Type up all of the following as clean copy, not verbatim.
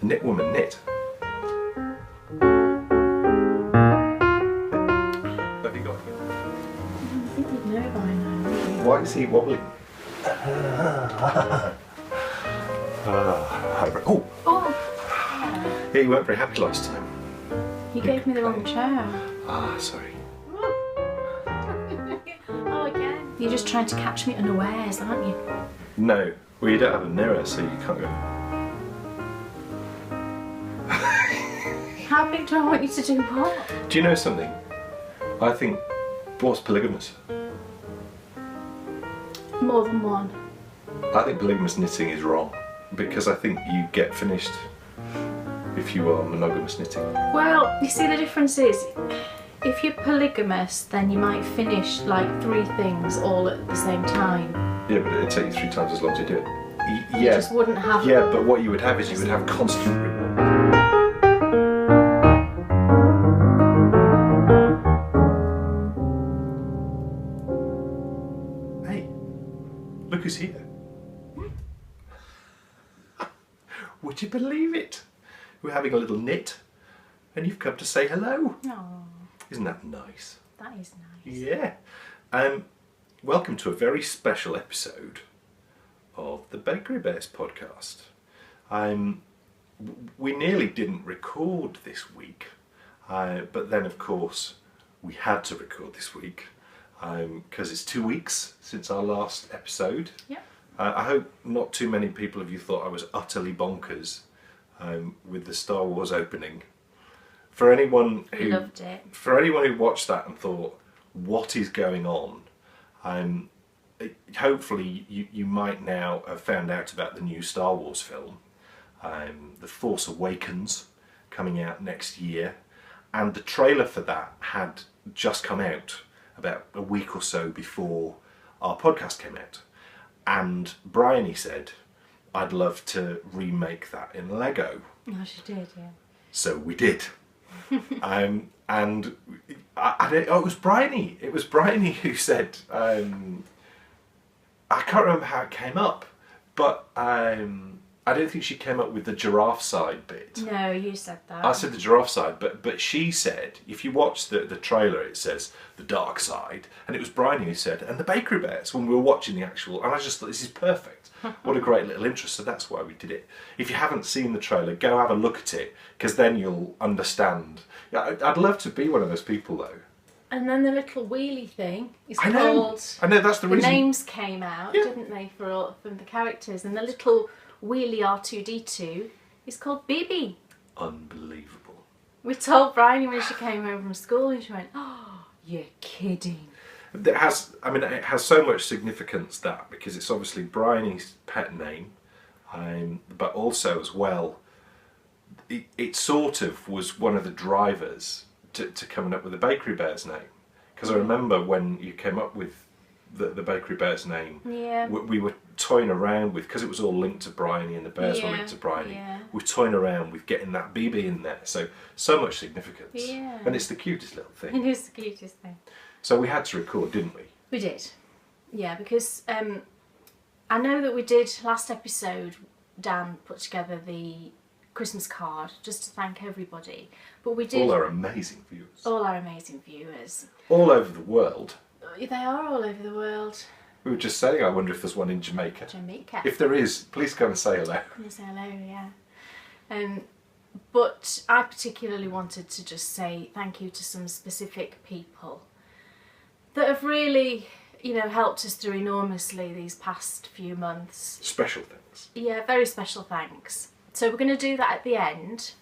Knit woman knit. Have you got it? I think you'd know by now, wouldn't you? Why is he wobbling? Oh! Oh! Yeah, you weren't very happy last time. You gave me the wrong chair. Ah, sorry. Oh, again. You're just trying to catch me unawares, aren't you? No. Well, you don't have a mirror, so you can't go. How big do I want you to do what? Do you know something? I think what's polygamous? More than one. I think polygamous knitting is wrong because I think you get finished if you are monogamous knitting. Well, you see, the difference is if you're polygamous, then you might finish like 3 things all at the same time. Yeah, but it'd take you 3 times as long to do it. You just wouldn't have. Yeah, but what you would have is you would have constant reward. Hey, look who's here. Would you believe it? We're having a little knit and you've come to say hello. Oh, Isn't that nice? that is nice. Yeah. Welcome to a very special episode of the Bakery Bears podcast. We nearly didn't record this week, but then of course we had to record this week because it's 2 weeks since our last episode. Yep. I hope not too many people of you thought I was utterly bonkers with the Star Wars opening. For anyone who Loved it. For anyone who watched that and thought, what is going on? Hopefully you might now have found out about the new Star Wars film, The Force Awakens, coming out next year, and the trailer for that had just come out about a week or so before our podcast came out. And Bryony said, I'd love to remake that in Lego. Oh, she did, yeah. So we did. And it was Bryony. It was Bryony who said, I can't remember how it came up, but I don't think she came up with the giraffe side bit. No, you said that. I said the giraffe side, but she said, if you watch the trailer, it says the dark side, and it was Bryony who said, and the Bakery Bears, when we were watching the actual, and I just thought, this is perfect. What a great little intro, so that's why we did it. If you haven't seen the trailer, go have a look at it, because then you'll understand. Yeah, I'd love to be one of those people, though. And then the little wheelie thing is I called... know, that's the reason. The names came out, didn't they, from the characters, and the little wheelie R2-D2 is called BB. Unbelievable. We told Bryony when she came home from school and she went, oh, you're kidding. It has so much significance, that, because it's obviously Bryony's pet name, but also as well, it sort of was one of the drivers to coming up with the Bakery Bears name. Because I remember when you came up with the Bakery Bears name, we were toying around with, because it was all linked to Bryony and the bears were linked to Bryony, we're toying around with getting that BB in there. So much significance. Yeah. And it's the cutest little thing. It is the cutest thing. So we had to record, didn't we? We did. Yeah, because I know that we did last episode, Dan put together the Christmas card just to thank everybody. But we did... All our amazing viewers. All our amazing viewers. All over the world. They are all over the world. We were just saying, I wonder if there's one in Jamaica. Jamaica. If there is, please come and say hello. Come and say hello, yeah. But I particularly wanted to just say thank you to some specific people that have really, helped us through enormously these past few months. Special thanks. Yeah, very special thanks. So we're going to do that at the end,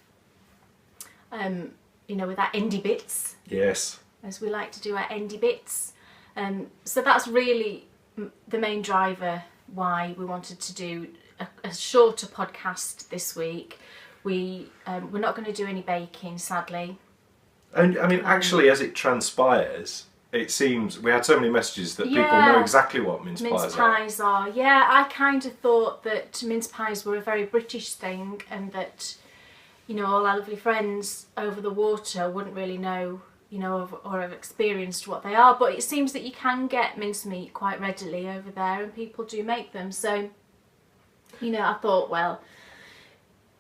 with our Endy Bits. Yes. As we like to do our Endy Bits. So that's really the main driver why we wanted to do a shorter podcast this week. We're not going to do any baking, sadly. And actually, as it transpires, it seems we had so many messages that people know exactly what mince pies are. Yeah, I kind of thought that mince pies were a very British thing, and that all our lovely friends over the water wouldn't really know, or have experienced what they are. But it seems that you can get mincemeat quite readily over there, and people do make them. So, I thought, well,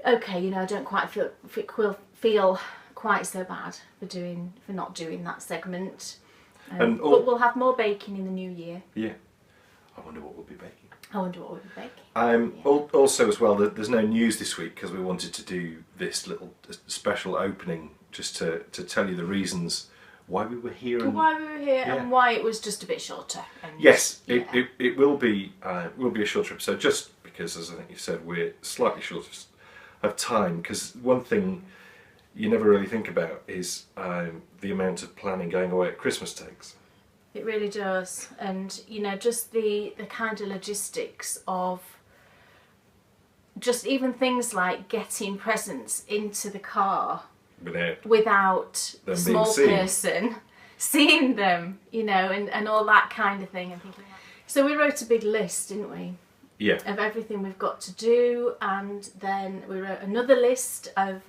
okay, you know, I don't quite feel quite so bad for not doing that segment. But we'll have more baking in the new year. Yeah. I wonder what we'll be baking. Yeah. Also, as well, there's no news this week because we wanted to do this little special opening just to tell you the reasons why we were here. And why it was just a bit shorter. Yes, it will be a shorter episode just because, as I think you said, we're slightly short of time. Because one thing you never really think about is the amount of planning going away at Christmas takes. It really does, and you know, just the kind of logistics of just even things like getting presents into the car without the small person seeing them, you know, and all that kind of thing. And things like that. So we wrote a big list, didn't we? Yeah. Of everything we've got to do, and then we wrote another list of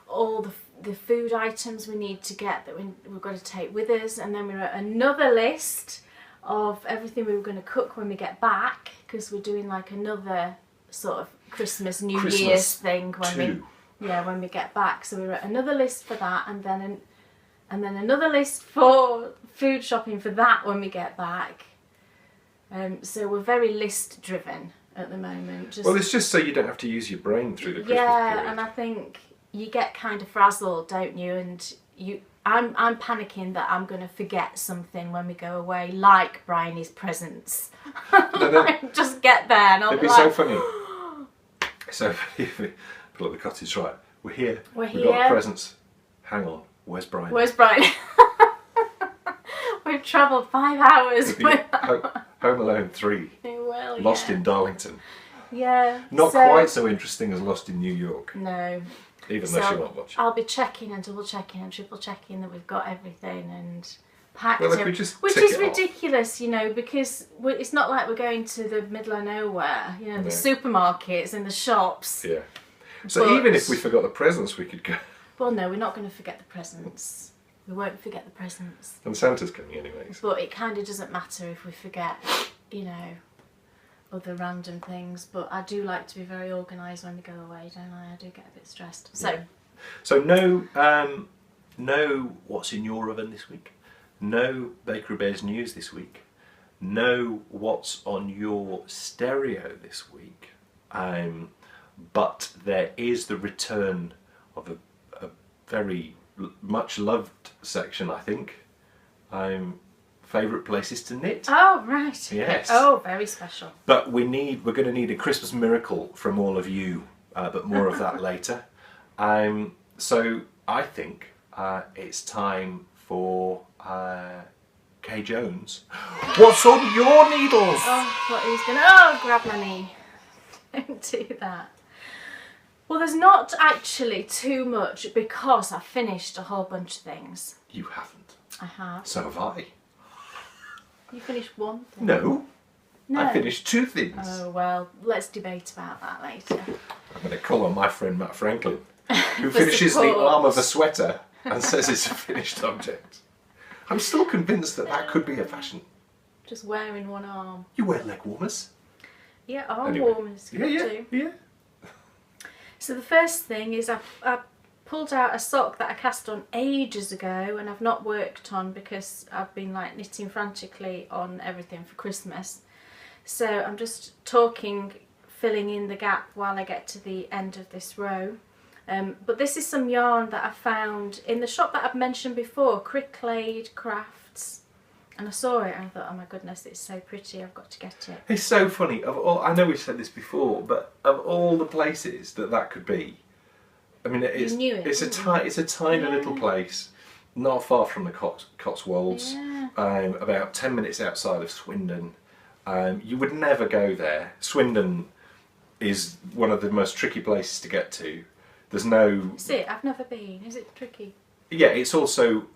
all the food items we need to get that we've got to take with us, and then we wrote another list of everything we were going to cook when we get back, because we're doing like another sort of Christmas New Year's thing when we get back. So we wrote another list for that, and then another list for food shopping for that when we get back. So we're very list driven at the moment. Well, it's just so you don't have to use your brain through the Christmas period. And I think you get kind of frazzled, don't you? And I'm panicking that I'm going to forget something when we go away, like Bryony's presents. Just get there and I'll it'd be be like, so funny. So if we pull up the cottage, right? We're here. We've got presents. Hang on. Where's Bryony? Where's Bryony? We've travelled 5 hours. Home Alone 3. Well, Lost in Darlington. Yeah. Not quite so interesting as Lost in New York. No. Even though she won't watch it. I'll be checking and double checking and triple checking that we've got everything and packed it. Which is ridiculous, you know, because it's not like we're going to the middle of nowhere, you know, the supermarkets and the shops. Yeah. So even if we forgot the presents, we could go. Well, no, we're not going to forget the presents. We won't forget the presents. And Santa's coming anyways. But it kind of doesn't matter if we forget, you know, other random things. But I do like to be very organised when we go away, don't I? I do get a bit stressed. So no what's in your oven this week. No Bakery Bears news this week. No what's on your stereo this week. But there is the return of a very much loved section, I think. Favourite places to knit. Oh, right. Yes. Oh, very special. But we're going to need a Christmas miracle from all of you, but more of that later. So I think it's time for Kay Jones. What's on your needles? Oh, what he's going to... Oh, grab my knee. Don't do that. Well, there's not actually too much because I finished a whole bunch of things. You haven't. I have. So have I. You finished one thing? No. I finished 2 things. Oh, well, let's debate about that later. I'm going to call on my friend Matt Franklin, who finishes the arm of a sweater and says it's a finished object. I'm still convinced that could be a fashion. Just wearing one arm. You wear leg warmers. Yeah, arm warmers. Yeah. So the first thing is I pulled out a sock that I cast on ages ago and I've not worked on because I've been like knitting frantically on everything for Christmas. So I'm just filling in the gap while I get to the end of this row. But this is some yarn that I found in the shop that I've mentioned before, Cricklade Crafts. And I saw it and I thought, oh my goodness, it's so pretty, I've got to get it. It's so funny. I know we've said this before, but of all the places that could be, I mean, it's a tiny little place, not far from the Cotswolds, about 10 minutes outside of Swindon. You would never go there. Swindon is one of the most tricky places to get to. There's no... Is it? I've never been. Is it tricky? Yeah, it's also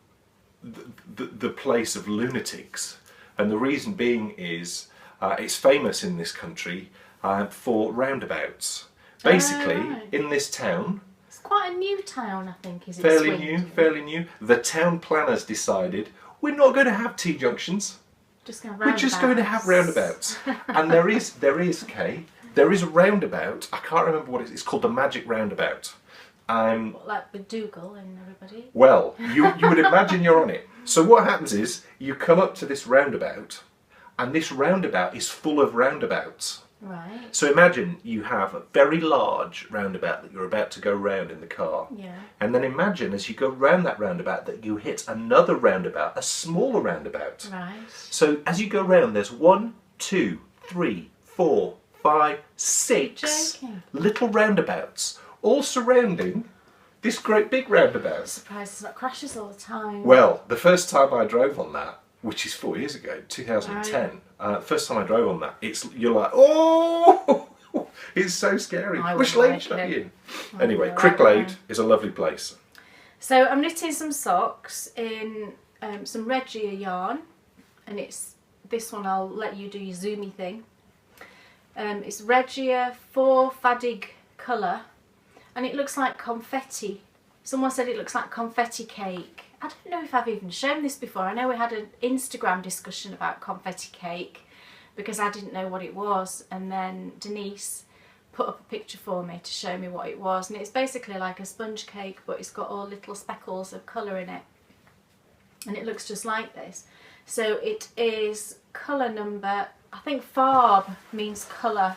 the place of lunatics, and the reason being is it's famous in this country for roundabouts. Basically, in this town, it's quite a new town, I think, is it? Fairly new. The town planners decided we're not going to have T-junctions. We're just going to have roundabouts. And there is, Kay, There is a roundabout. I can't remember what it is. It's called the Magic Roundabout. Like with Dougal and everybody. Well, you would imagine you're on it. So what happens is you come up to this roundabout, and this roundabout is full of roundabouts. Right. So imagine you have a very large roundabout that you're about to go round in the car. Yeah. And then imagine as you go round that roundabout that you hit another roundabout, a smaller roundabout. Right. So as you go round, there's 1, 2, 3, 4, 5, 6 little roundabouts, all surrounding this great big roundabout. I'm surprised it's not crashes all the time. Well, the first time I drove on that, which is 4 years ago, 2010. The first time I drove on that, you're like, oh, it's so scary. Which lane should I be in? Anyway, Cricklade is a lovely place. So I'm knitting some socks in some Regia yarn, and it's this one. I'll let you do your zoomy thing. It's Regia 4 Fadig colour, and it looks like confetti. Someone said it looks like confetti cake. I don't know if I've even shown this before. I know we had an Instagram discussion about confetti cake because I didn't know what it was, and then Denise put up a picture for me to show me what it was, and it's basically like a sponge cake, but it's got all little speckles of colour in it, and it looks just like this. So it is colour number, I think farb means colour,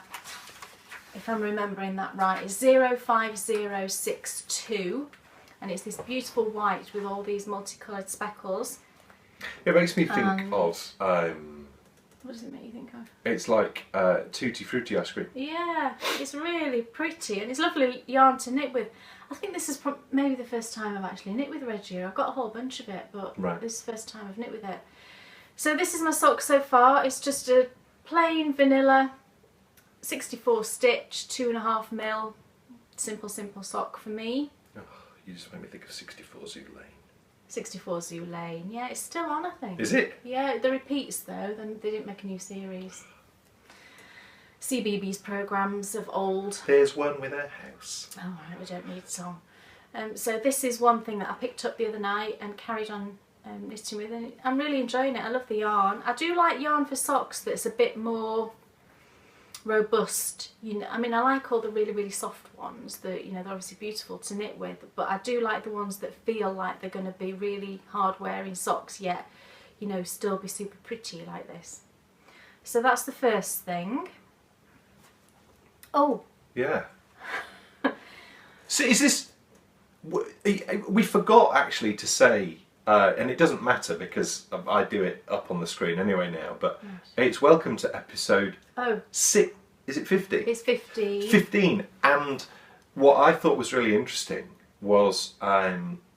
if I'm remembering that right, it's 05062. And it's this beautiful white with all these multicoloured speckles. It makes me think of... what does it make you think of? It's like Tutti Frutti ice cream. Yeah, it's really pretty and it's lovely yarn to knit with. I think this is maybe the first time I've actually knit with Regia. I've got a whole bunch of it, but this is the first time I've knit with it. So this is my sock so far. It's just a plain vanilla 64 stitch, 2.5mm, simple sock for me. You just made me think of 64 Zoo Lane. 64 Zoo Lane, yeah, it's still on, I think. Is it? Yeah, the repeats though, then they didn't make a new series. CBeebies programmes of old. There's one with a house. Oh right, we don't need song. So this is one thing that I picked up the other night and carried on knitting with, and I'm really enjoying it. I love the yarn. I do like yarn for socks that's a bit more robust, you know. I mean, I like all the really soft ones that, you know, they're obviously beautiful to knit with, but I do like the ones that feel like they're going to be really hard wearing socks yet, you know, still be super pretty like this. So that's the first thing. Oh yeah. So is this, we forgot actually to say, and it doesn't matter because I do it up on the screen anyway now, but it's welcome to episode 6. Is it 50? It's 50. 15. And what I thought was really interesting was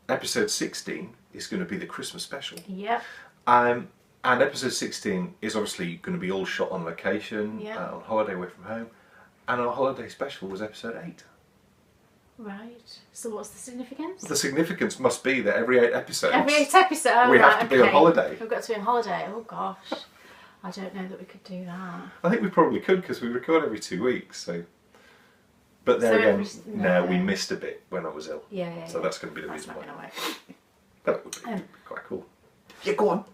episode 16 is going to be the Christmas special. Yep. And episode 16 is obviously going to be all shot on location, on holiday away from home. And our holiday special was episode 8. Right. So what's the significance? The significance must be that every 8 episodes... Every 8 episodes? We have to be on holiday. We've got to be on holiday. Oh gosh. I don't know that we could do that. I think we probably could because we record every 2 weeks, so... But there again, we missed a bit when I was ill. Yeah. So that's going to be the reason why. Not going to work. That would be quite cool. Yeah, go on.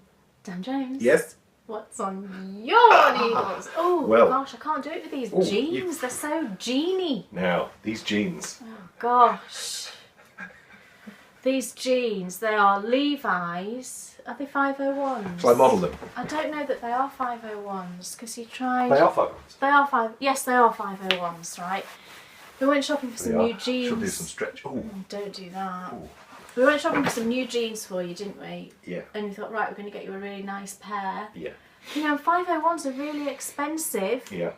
Dan James. Yes? What's on your needles? Oh gosh, I can't do it with these jeans. They're so jeany. Now, these jeans. Oh gosh. These jeans, they are Levi's. Are they 501s? Shall I model them? I don't know that they are 501s because you tried... They are 501s? They are 5... Yes, they are 501s, right? We went shopping for some new jeans. She'll do some stretch. Oh, don't do that. Ooh. We went shopping for some new jeans for you, didn't we? Yeah. And we thought, right, we're going to get you a really nice pair. Yeah. You know, 501s are really expensive. Yeah.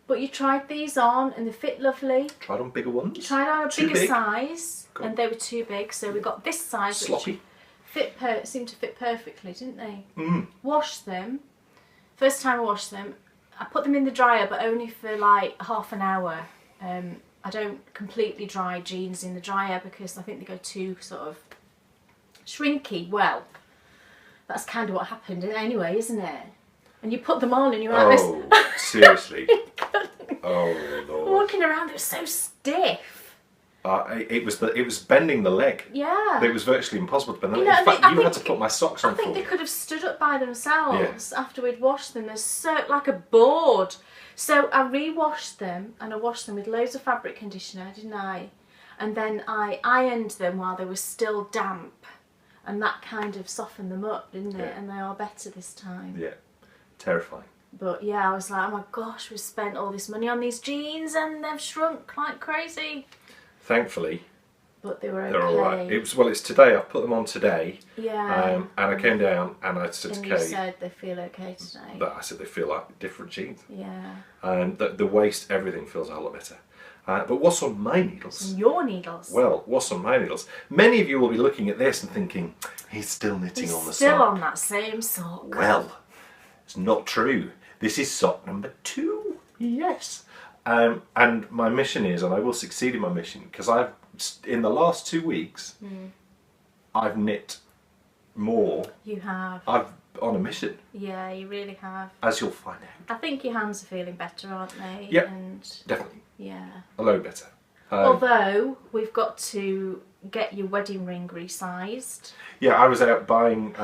But you tried these on and they fit lovely. Tried on bigger ones. You tried on a bigger size and they were too big, so we got this size. Sloppy. Which seemed to fit perfectly, didn't they? Mm. Washed them. First time I washed them, I put them in the dryer, but only for like half an hour. I don't completely dry jeans in the dryer because I think they go too sort of shrinky. Well, that's kind of what happened anyway, isn't it? And you put them on and you're like this. Oh, seriously? Oh, Lord. Walking around, it was so stiff. It was bending the leg. Yeah. It was virtually impossible to bend the leg. You know, In fact, you had to put my socks on I think for they me. could have stood up by themselves after we'd washed them. They're so like a board. So I re-washed them, and I washed them with loads of fabric conditioner, didn't I? And then I ironed them while they were still damp, and that kind of softened them up, didn't it? Yeah. And they are better this time. Yeah, terrifying. But yeah, I was like, oh my gosh, we spent all this money on these jeans and they've shrunk like crazy. Thankfully, but they were okay. they're all right. It's today. I put them on today. Yeah. And I came down and I said to And Kate. you said they feel okay today. But I said they feel like different jeans. Yeah. And the waist, everything feels a whole lot better. But what's on my needles? And your needles. Well, what's on my needles? Many of you will be looking at this and thinking, he's still knitting on the sock. Still on that same sock. Well, it's not true. This is sock number 2. Yes. And my mission is, and I will succeed in my mission, because in the last 2 weeks, I've knit more. You have. I've on a mission. Yeah, you really have. As you'll find out. I think your hands are feeling better, aren't they? Yep, And definitely. yeah. A load better. Although we've got to get your wedding ring resized. Yeah, I was out buying.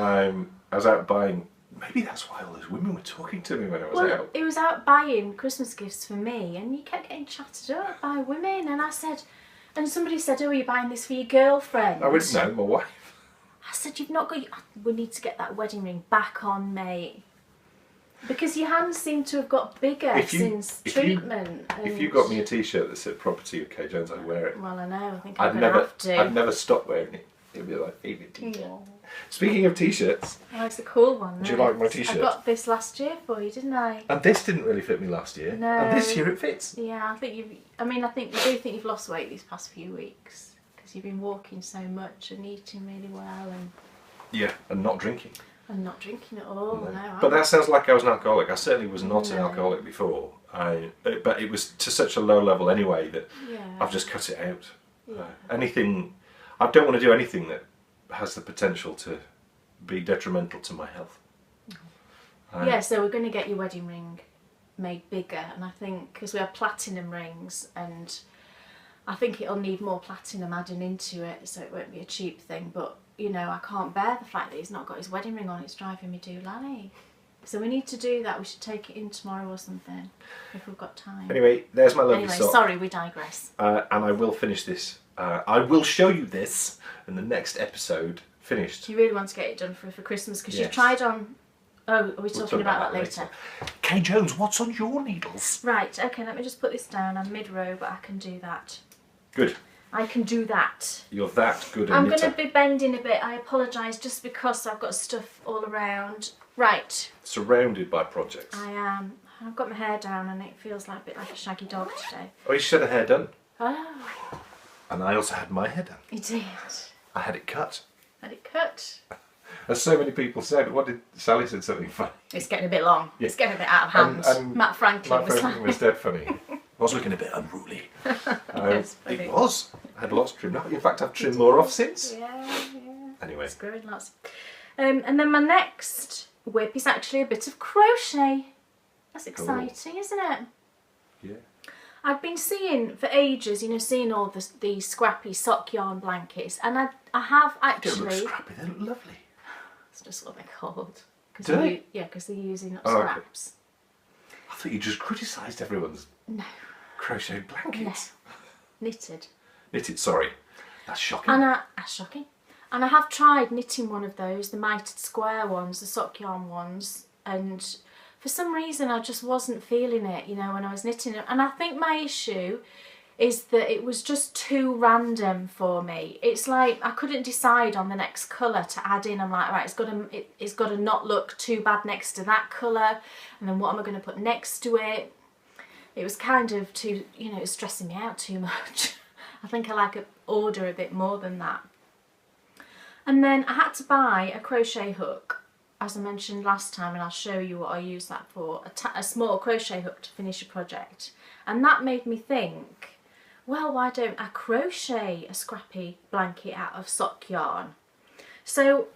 Maybe that's why all those women were talking to me when I was out. He was out buying Christmas gifts for me, and you kept getting chatted up by women. And I said, and somebody said, "Oh, are you buying this for your girlfriend?" I wouldn't know, my wife. I said, "You've not got. We need to get that wedding ring back on, mate, because your hands seem to have got bigger since treatment." If you got me a T-shirt that said "Property of K Jones," I'd wear it. Well, I know. I think I'm gonna have to. I'd never stop wearing it. It'd be my favourite T-shirt. Yeah. Speaking of T-shirts, Oh, it's a cool one. do you like my T-shirt? I got this last year for you, didn't I? And this didn't really fit me last year. No. And this year it fits. Yeah, I think you do think you've lost weight these past few weeks because you've been walking so much and eating really well and. Yeah, and not drinking. And not drinking at all. No. But that sounds like I was an alcoholic. I certainly was not an alcoholic before. But it was to such a low level anyway that I've just cut it out. Yeah. Anything, I don't want to do anything that has the potential to be detrimental to my health. Yeah, so we're going to get your wedding ring made bigger, and I think because we have platinum rings, and I think it'll need more platinum adding into it, so it won't be a cheap thing. But you know, I can't bear the fact that he's not got his wedding ring on. It's driving me doolally. So we need to do that. We should take it in tomorrow or something if we've got time. Anyway, there's my lovely sock. Sorry, we digress. And I will finish this. I will show you this in the next episode. Finished. You really want to get it done for Christmas because you've tried on. Oh, are we talking about that later? Kay Jones, what's on your needles? Right. Okay. Let me just put this down. I'm mid-row, but I can do that. Good. I can do that. You're that good a I'm knitter. going to be bending a bit. I apologise just because I've got stuff all around. Right. Surrounded by projects. I am. I've got my hair down and it feels like a bit like a shaggy dog today. Oh, you should have hair done. Oh. And I also had my hair done. You did. I had it cut. Had it cut. As so many people said, what did Sally said something funny? It's getting a bit long. Yeah. It's getting a bit out of hand. And Matt Franklin was dead funny. I was looking a bit unruly. It was. I had lots trimmed off. In fact, I've trimmed more off since. Yeah. Anyway. It's growing lots. And then my next whip is actually a bit of crochet. That's exciting, isn't it? Yeah. I've been seeing for ages, seeing all the scrappy sock yarn blankets, and I have actually. They don't look scrappy. They look lovely. It's just what they're called. Do they? Yeah, because they're using up scraps. Okay. I thought you just criticised everyone's crochet blankets. No. Knitted. Knitted, sorry. That's shocking. And that's shocking. And I have tried knitting one of those, the mitered square ones, the sock yarn ones, and for some reason I just wasn't feeling it, when I was knitting it. And I think my issue is that it was just too random for me. It's like I couldn't decide on the next colour to add in. I'm like, right, it's got to not look too bad next to that colour, and then what am I going to put next to it? It was kind of too, it was stressing me out too much. I think I like to order a bit more than that. And then I had to buy a crochet hook, as I mentioned last time, and I'll show you what I use that for, a small crochet hook to finish a project. And that made me think, well, why don't I crochet a scrappy blanket out of sock yarn? So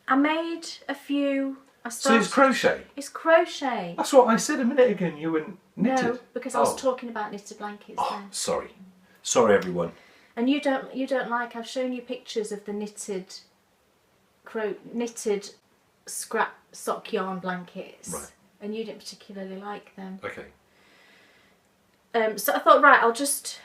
I made a few. So it's crochet? It's crochet. That's what I said a minute ago, you were knitted. No, because I was talking about knitted blankets then. Sorry. Sorry, everyone. And you don't like, I've shown you pictures of the knitted scrap sock yarn blankets. Right. And you didn't particularly like them. Okay. So I thought, right, I'll just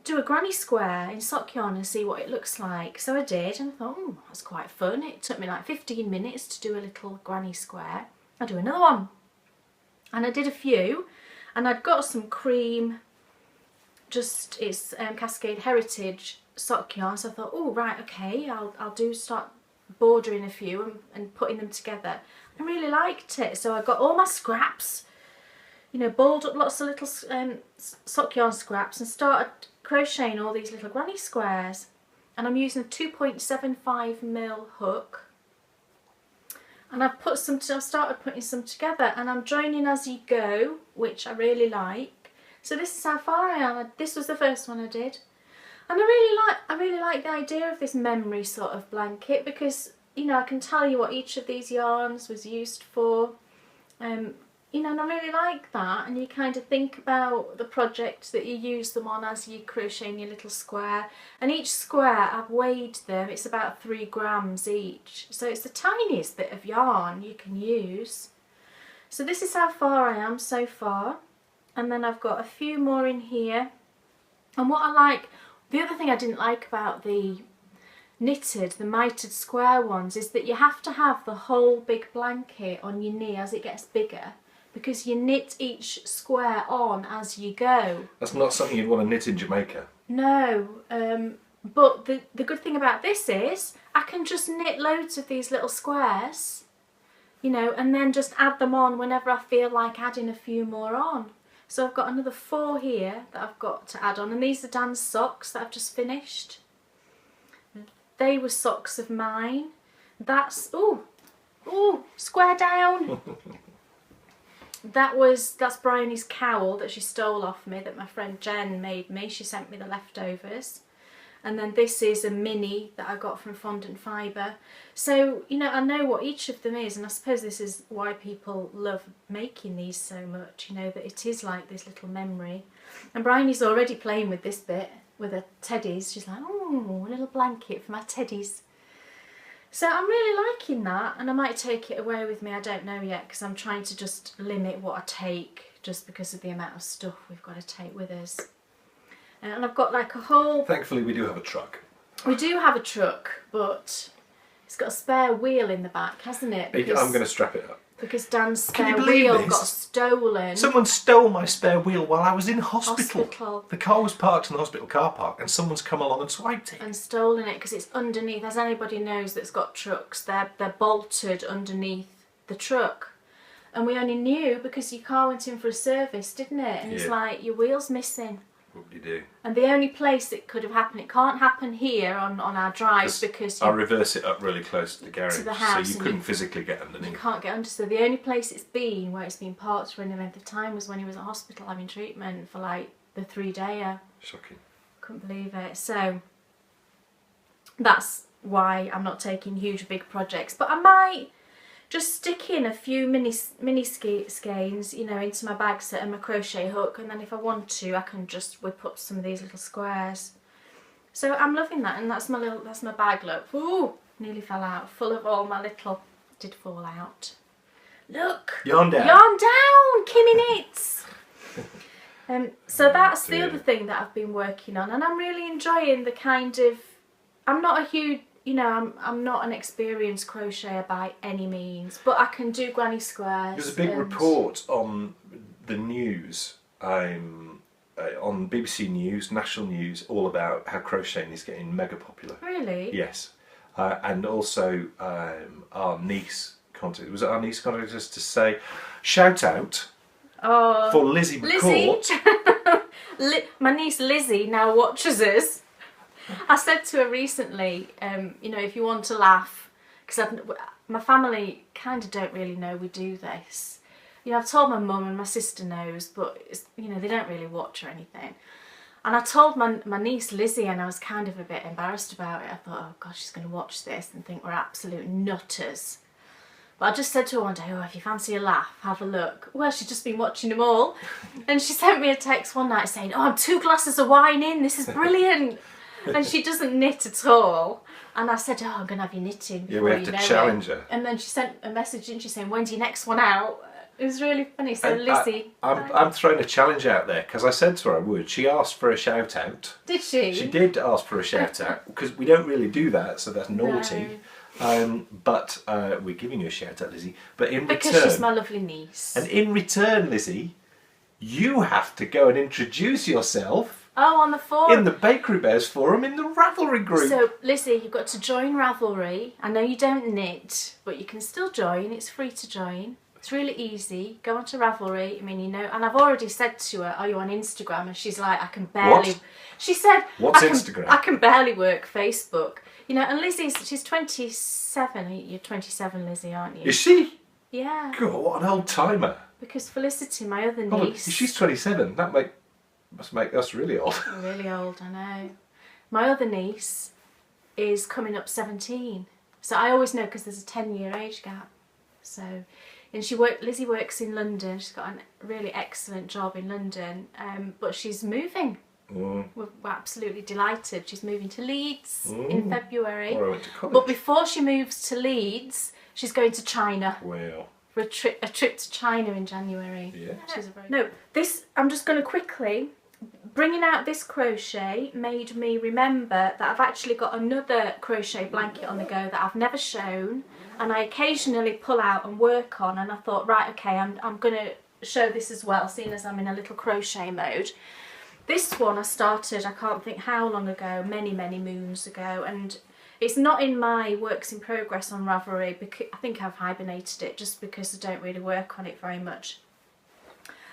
do a granny square in sock yarn and see what it looks like. So I did, and I thought, that's quite fun. It took me like 15 minutes to do a little granny square. I'll do another one. And I did a few, and I'd got some cream, it's Cascade Heritage sock yarn. So I thought, oh, right, okay, I'll start bordering a few and putting them together. I really liked it. So I got all my scraps, you know, balled up lots of little sock yarn scraps and started crocheting all these little granny squares. And I'm using a 2.75mm hook. And I've started putting some together, and I'm joining as you go, which I really like. So this is how far I am. This was the first one I did. And I really like the idea of this memory sort of blanket, because, you know, I can tell you what each of these yarns was used for. You know, and I really like that, and you kind of think about the project that you use them on as you crochet in your little square. And each square, I've weighed them, it's about 3 grams each. So it's the tiniest bit of yarn you can use. So this is how far I am so far. And then I've got a few more in here. And what I like, the other thing I didn't like about the mitered square ones, is that you have to have the whole big blanket on your knee as it gets bigger, because you knit each square on as you go. That's not something you'd want to knit in Jamaica. No, but the good thing about this is I can just knit loads of these little squares, you know, and then just add them on whenever I feel like adding a few more on. So I've got another 4 here that I've got to add on, and these are Dan's socks that I've just finished. They were socks of mine. That's, ooh, square down. That's Bryony's cowl that she stole off me, that my friend Jen made me. She sent me the leftovers. And then this is a mini that I got from Fondant Fibre. So, you know, I know what each of them is, and I suppose this is why people love making these so much, you know, that it is like this little memory. And Bryony's already playing with this bit, with her teddies. She's like, oh, a little blanket for my teddies. So I'm really liking that, and I might take it away with me, I don't know yet, because I'm trying to just limit what I take, just because of the amount of stuff we've got to take with us. And I've got like a whole... Thankfully we do have a truck. We do have a truck, but it's got a spare wheel in the back, hasn't it? Because I'm going to strap it up. Because Dan's spare wheel got stolen. Someone stole my spare wheel while I was in hospital. The car was parked in the hospital car park, and someone's come along and swiped it. And stolen it because it's underneath. As anybody knows that's got trucks, they're bolted underneath the truck. And we only knew because your car went in for a service, didn't it? And it's like, your wheel's missing. What do you do? And the only place it could have happened, it can't happen here on our drive, because I'll reverse it up really close to the garage, to the house, so you couldn't physically get underneath. You can't get under. So the only place it's been where it's been parked for any length of time was when he was at hospital having treatment for like the 3-dayer. Shocking. Couldn't believe it. So that's why I'm not taking huge big projects, but I might just stick in a few mini skeins, you know, into my bag set and my crochet hook, and then if I want to, I can just whip up some of these little squares. So I'm loving that, and that's my bag. Look, ooh, nearly fell out, full of all my little. Did fall out. Look, yarn down. Yarn down, Kimmy knits. So that's the other thing that I've been working on, and I'm really enjoying the kind of. I'm not a huge. You know, I'm not an experienced crocheter by any means, but I can do granny squares. There's a big report on the news, on BBC News, National News, all about how crocheting is getting mega popular. Really? Yes. And also our niece contacted, was it our niece contacted us to say, shout out for Lizzie McCourt. My niece Lizzie now watches us. I said to her recently, you know, if you want to laugh, because my family kind of don't really know we do this. You know, I've told my mum and my sister knows, but, you know, they don't really watch or anything. And I told my niece Lizzie, and I was kind of a bit embarrassed about it. I thought, oh gosh, she's going to watch this and think we're absolute nutters. But I just said to her one day, oh, if you fancy a laugh, have a look. Well, she's just been watching them all. And she sent me a text one night saying, oh, I'm 2 glasses of wine in, this is brilliant. and she doesn't knit at all. And I said, oh, I'm going to have you knitting before we have to challenge her. And then she sent a message, didn't she, saying, when's your next one out? It was really funny. So And Lizzie... I'm throwing a challenge out there, because I said to her I would. She asked for a shout out. Did she? She did ask for a shout out, because we don't really do that, so that's naughty. No. But we're giving you a shout out, Lizzie. But in because return... she's my lovely niece. And in return, Lizzie, you have to go and introduce yourself... Oh, on the forum. In the Bakery Bears forum in the Ravelry group. So, Lizzie, you've got to join Ravelry. I know you don't knit, but you can still join. It's free to join. It's really easy. Go onto Ravelry. I mean, you know, and I've already said to her, are you on Instagram? And she's like, I can barely... What? She said... What's Instagram? I can barely work Facebook. You know, and she's 27. You're 27, Lizzie, aren't you? Is she? Yeah. God, what an old timer. Because Felicity, my other Oh, niece... if she's 27, that must make us really old. Really old, I know. My other niece is coming up 17. So I always know because there's a 10-year age gap. So, and Lizzie works in London. She's got a really excellent job in London, but she's moving. We're absolutely delighted. She's moving to Leeds in February. Or I went to college. But before she moves to Leeds, she's going to China. Wow. For a trip to China in January. Yeah. I'm just going to quickly... Bringing out this crochet made me remember that I've actually got another crochet blanket on the go that I've never shown, and I occasionally pull out and work on, and I thought, right, okay, I'm going to show this as well, seeing as I'm in a little crochet mode. This one I started, I can't think how long ago, many moons ago, and it's not in my works in progress on Ravelry because I think I've hibernated it just because I don't really work on it very much.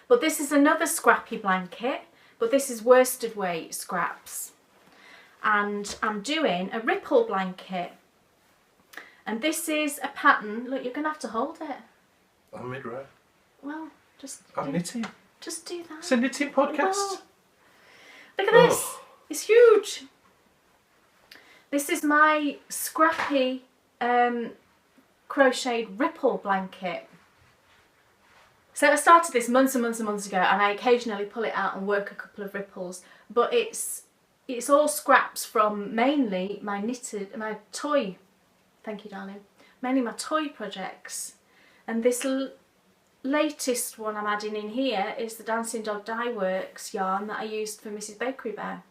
But this is another scrappy blanket. But this is worsted weight scraps, and I'm doing a ripple blanket, and this is a pattern. Look, you're going to have to hold it. I'm mid-row. Well, I'm knitting. Just do that. It's a knitting podcast. Well, look at this. It's huge. This is my scrappy crocheted ripple blanket. So I started this months and months ago, and I occasionally pull it out and work a couple of ripples, but it's all scraps from mainly my toy, thank you darling, mainly my toy projects. And this latest one I'm adding in here is the Dancing Dog Dye Works yarn that I used for Mrs. Bakery Bear.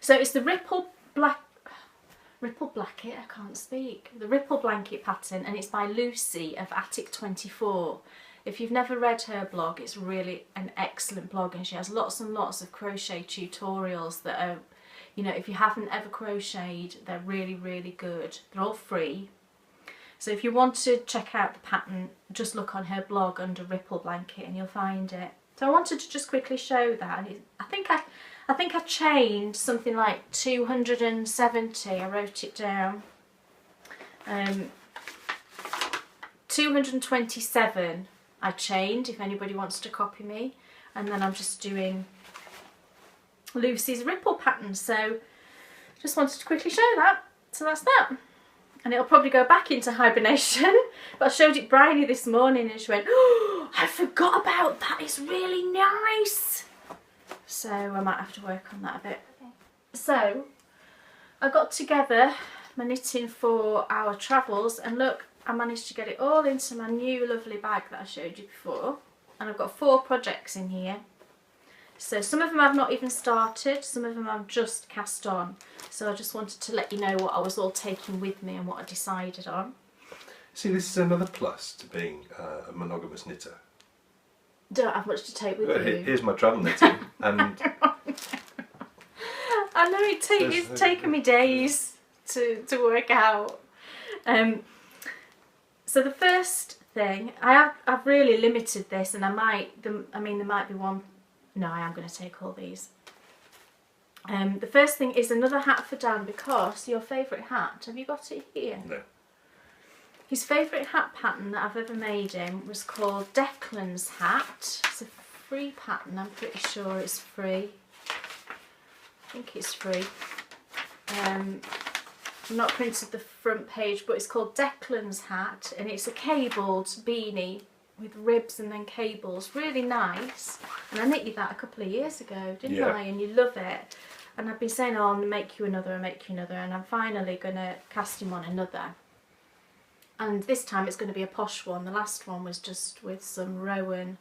So it's the ripple blanket, I can't speak, the ripple blanket pattern, and it's by Lucy of Attic 24. If you've never read her blog, it's really an excellent blog, and she has lots and lots of crochet tutorials that are, you know, if you haven't ever crocheted, they're really good. They're all free. So if you want to check out the pattern, just look on her blog under Ripple Blanket and you'll find it. So I wanted to just quickly show that, and I think I chained something like 270. I wrote it down. 227 I chained, if anybody wants to copy me, and then I'm just doing Lucy's ripple pattern. So just wanted to quickly show that. So that's that, and it'll probably go back into hibernation. But I showed it Bryony this morning, and she went, "Oh, I forgot about that. It's really nice." So I might have to work on that a bit. So I got together my knitting for our travels, and look, I managed to get it all into my new lovely bag that I showed you before, and I've got 4 projects in here. So some of them I've not even started, some of them I've just cast on. So I just wanted to let you know what I was all taking with me and what I decided on. See, this is another plus to being a monogamous knitter. Don't have much to take with you. Here's my travel knitting, and I know it's taken me days to work out. So the first thing, I've really limited this, and there might be one. No, I am going to take all these. The first thing is another hat for Dan, because your favourite hat, have you got it here? No. His favourite hat pattern that I've ever made him was called Declan's hat. It's a free pattern, I'm pretty sure it's free. I think it's free. I've not printed the front page, but it's called Declan's hat, and it's a cabled beanie with ribs and then cables. Really nice. And I knit you that a couple of years ago, didn't I? And you love it. And I've been saying, oh, I'll make you another, and I'm finally going to cast him on another. And this time it's going to be a posh one. The last one was just with some Rowan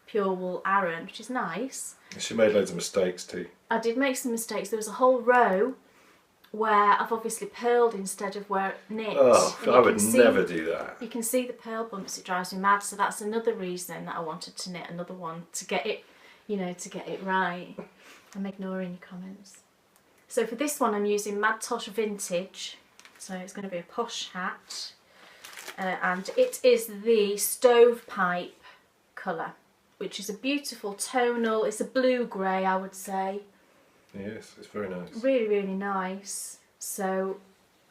pure wool Aran, which is nice. She made loads of mistakes too. I did make some mistakes. There was a whole row where I've obviously purled instead of where knit. Oh, I would never do that. You can see the purl bumps, it drives me mad. So that's another reason that I wanted to knit another one, to get it, you know, to get it right. I'm ignoring your comments. So for this one I'm using Mad Tosh Vintage. So it's going to be a posh hat. And it is the Stovepipe colour, which is a beautiful tonal. It's a blue-grey, I would say. Yes, it's very nice. Really, really nice. So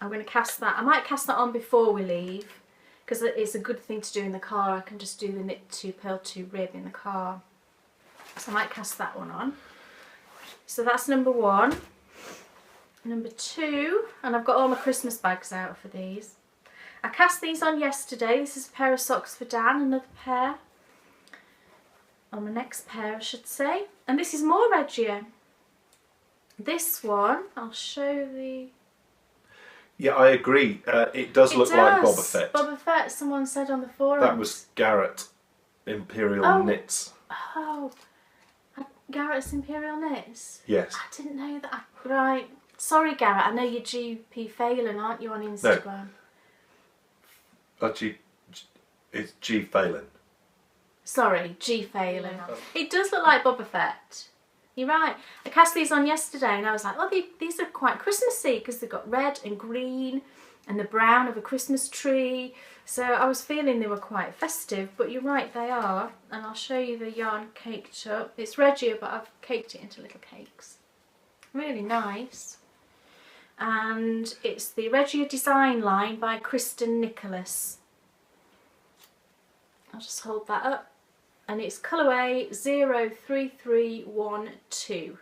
I'm going to cast that. I might cast that on before we leave, because it's a good thing to do in the car. I can just do the knit to purl to rib in the car. So I might cast that one on. So that's number 1. Number 2, and I've got all my Christmas bags out for these. I cast these on yesterday. This is a pair of socks for Dan, another pair. On my next pair, I should say. And this is more Regia. This one, I'll show the... Yeah, I agree. It does look like Boba Fett. Boba Fett, someone said on the forum. That was Garrett Imperial Knits. Oh, Garrett's Imperial Knits? Yes. I didn't know that. Right. Sorry, Garrett. I know you're GP Phelan, aren't you, on Instagram? No. It's G Phelan. Sorry, G Phelan. It does look like Boba Fett. You're right. I cast these on yesterday and I was like, oh, these are quite Christmassy because they've got red and green and the brown of a Christmas tree. So I was feeling they were quite festive, but you're right, they are. And I'll show you the yarn caked up. It's Regia, but I've caked it into little cakes. Really nice. And it's the Regia Design line by Kristen Nicholas. I'll just hold that up. And it's colourway 03312.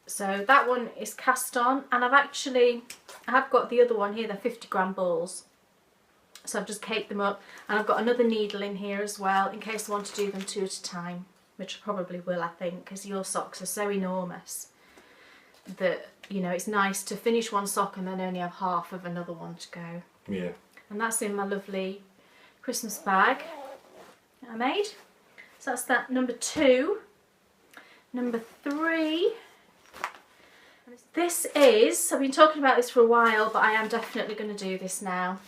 So that one is cast on, and I have got the other one here, they're 50-gram balls. So I've just caked them up, and I've got another needle in here as well in case I want to do them 2 at a time, which I probably will, I think, because your socks are so enormous that, you know, it's nice to finish one sock and then only have half of another one to go. Yeah. And that's in my lovely Christmas bag I made. So that's that number 2. Number 3, this is, I've been talking about this for a while, but I am definitely going to do this now.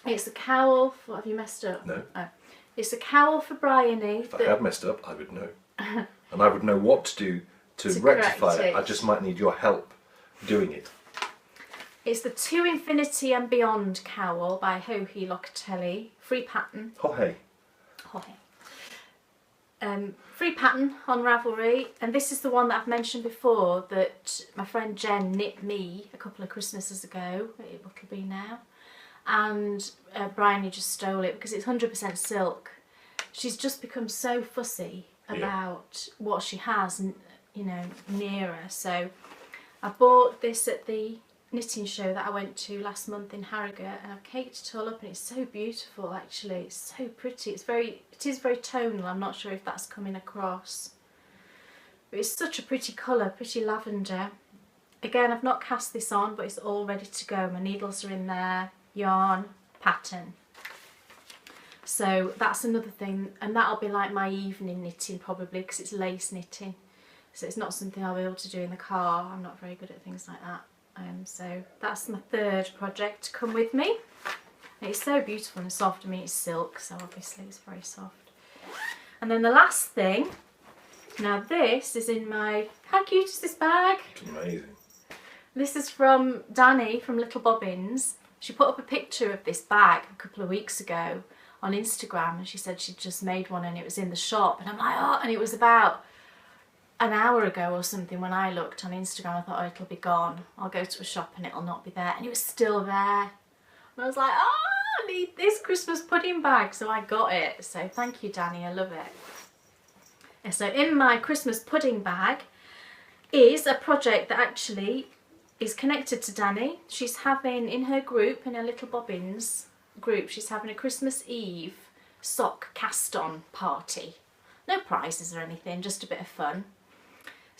It's a cowl. What, have you messed up? No. Oh. It's a cowl for Bryony. If I had messed up, I would know. And I would know what to do to rectify it. I just might need your help doing it. It's the To Infinity and Beyond cowl by Johi Locatelli. Free pattern. Oh, hey. Free pattern on Ravelry, and this is the one that I've mentioned before that my friend Jen knit me a couple of Christmases ago. It will be now, and Bryony just stole it because it's 100% silk. She's just become so fussy about what she has, you know, near her. So I bought this at the knitting show that I went to last month in Harrogate, and I've caked it all up, and it's so beautiful. Actually, it's so pretty. It is very tonal. I'm not sure if that's coming across, but it's such a pretty colour, pretty lavender. Again, I've not cast this on, but it's all ready to go. My needles are in there, yarn, pattern. So that's another thing, and that'll be like my evening knitting probably, because it's lace knitting. So it's not something I'll be able to do in the car. I'm not very good at things like that. So that's my 3rd project to come with me. And it's so beautiful and soft. I mean, it's silk, so obviously it's very soft. And then the last thing, now this is in my, how cute is this bag? It's amazing. This is from Danny from Little Bobbins. She put up a picture of this bag a couple of weeks ago on Instagram, and she said she'd just made one and it was in the shop. And I'm like, oh, and it was about an hour ago or something when I looked on Instagram. I thought, oh, it'll be gone. I'll go to a shop and it'll not be there. And it was still there. And I was like, oh, I need this Christmas pudding bag. So I got it. So thank you, Danny. I love it. And so in my Christmas pudding bag is a project that actually is connected to Danny. She's having, in her group, in her Little Bobbins group, she's having a Christmas Eve sock cast-on party. No prizes or anything, just a bit of fun.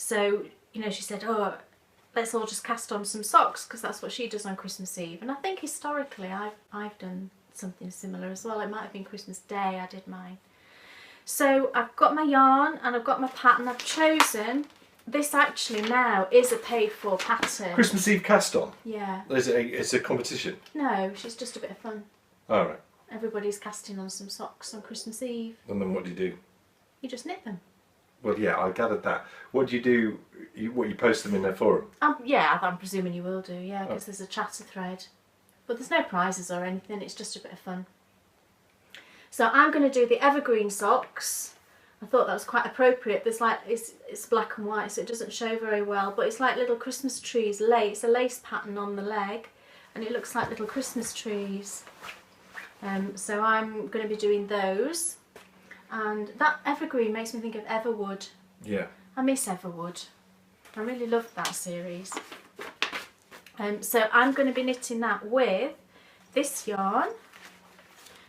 So, you know, she said, oh, let's all just cast on some socks, because that's what she does on Christmas Eve. And I think historically I've done something similar as well. It might have been Christmas Day I did mine. So I've got my yarn and I've got my pattern. I've chosen, this actually now is a paid for pattern. Christmas Eve cast on? Yeah. It's a competition? No, it's just a bit of fun. All right. Everybody's casting on some socks on Christmas Eve. And then what do you do? You just knit them. Well, yeah, I gathered that. What do you do? You post them in their forum? Yeah, I'm presuming you will do, yeah, because there's a chatter thread. But there's no prizes or anything, it's just a bit of fun. So I'm going to do the evergreen socks. I thought that was quite appropriate. There's like, it's black and white, so it doesn't show very well, but it's like little Christmas trees, lace, a lace pattern on the leg, and it looks like little Christmas trees. So I'm going to be doing those. And that evergreen makes me think of Everwood. Yeah. I miss Everwood. I really loved that series. So I'm going to be knitting that with this yarn,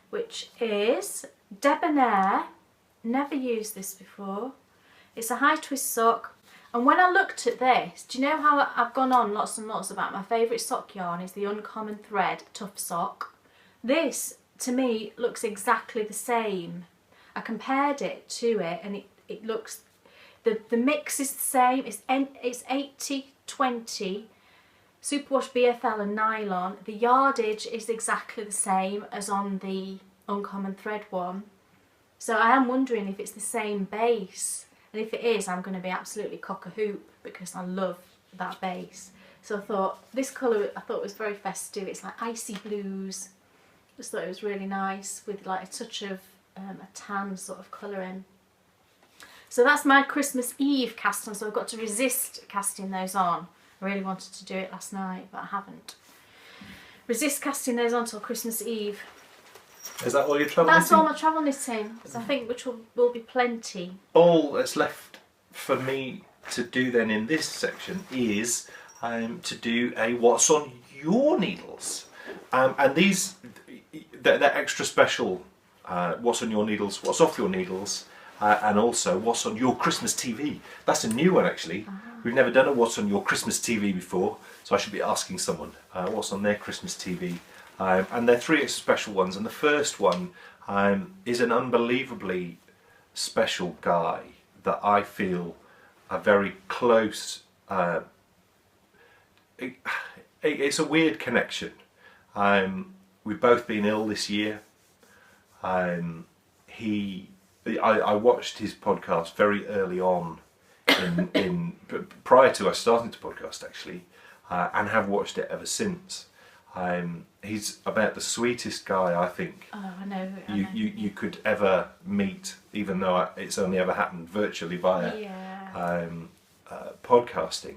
which is Debonair. Never used this before. It's a high twist sock. And when I looked at this, do you know how I've gone on lots and lots about my favourite sock yarn is the Uncommon Thread Tough Sock. This, to me, looks exactly the same. I compared it to it and it looks, the mix is the same. It's 80-20 superwash BFL and nylon. The yardage is exactly the same as on the Uncommon Thread one. So I am wondering if it's the same base, and if it is, I'm going to be absolutely cock-a-hoop because I love that base. So I thought this colour, I thought was very festive. It's like icy blues. Just thought it was really nice with like a touch of a tan sort of colouring. So that's my Christmas Eve cast on, so I've got to resist casting those on. I really wanted to do it last night, but I haven't. Resist casting those on till Christmas Eve. Is that all your travel That's knitting? all my travel knitting, so I think which will be plenty. All that's left for me to do then in this section is to do a what's on your needles. And these, they're extra special. What's on your needles, what's off your needles, and also what's on your Christmas TV. That's a new one actually. We've never done a what's on your Christmas TV before, so I should be asking someone what's on their Christmas TV. And they're three special ones, and the first one is an unbelievably special guy that I feel a very close, it's a weird connection. We've both been ill this year. I watched his podcast very early on, prior to us starting to podcast actually, and have watched it ever since. He's about the sweetest guy I think I know. you could ever meet, even though it's only ever happened virtually via podcasting.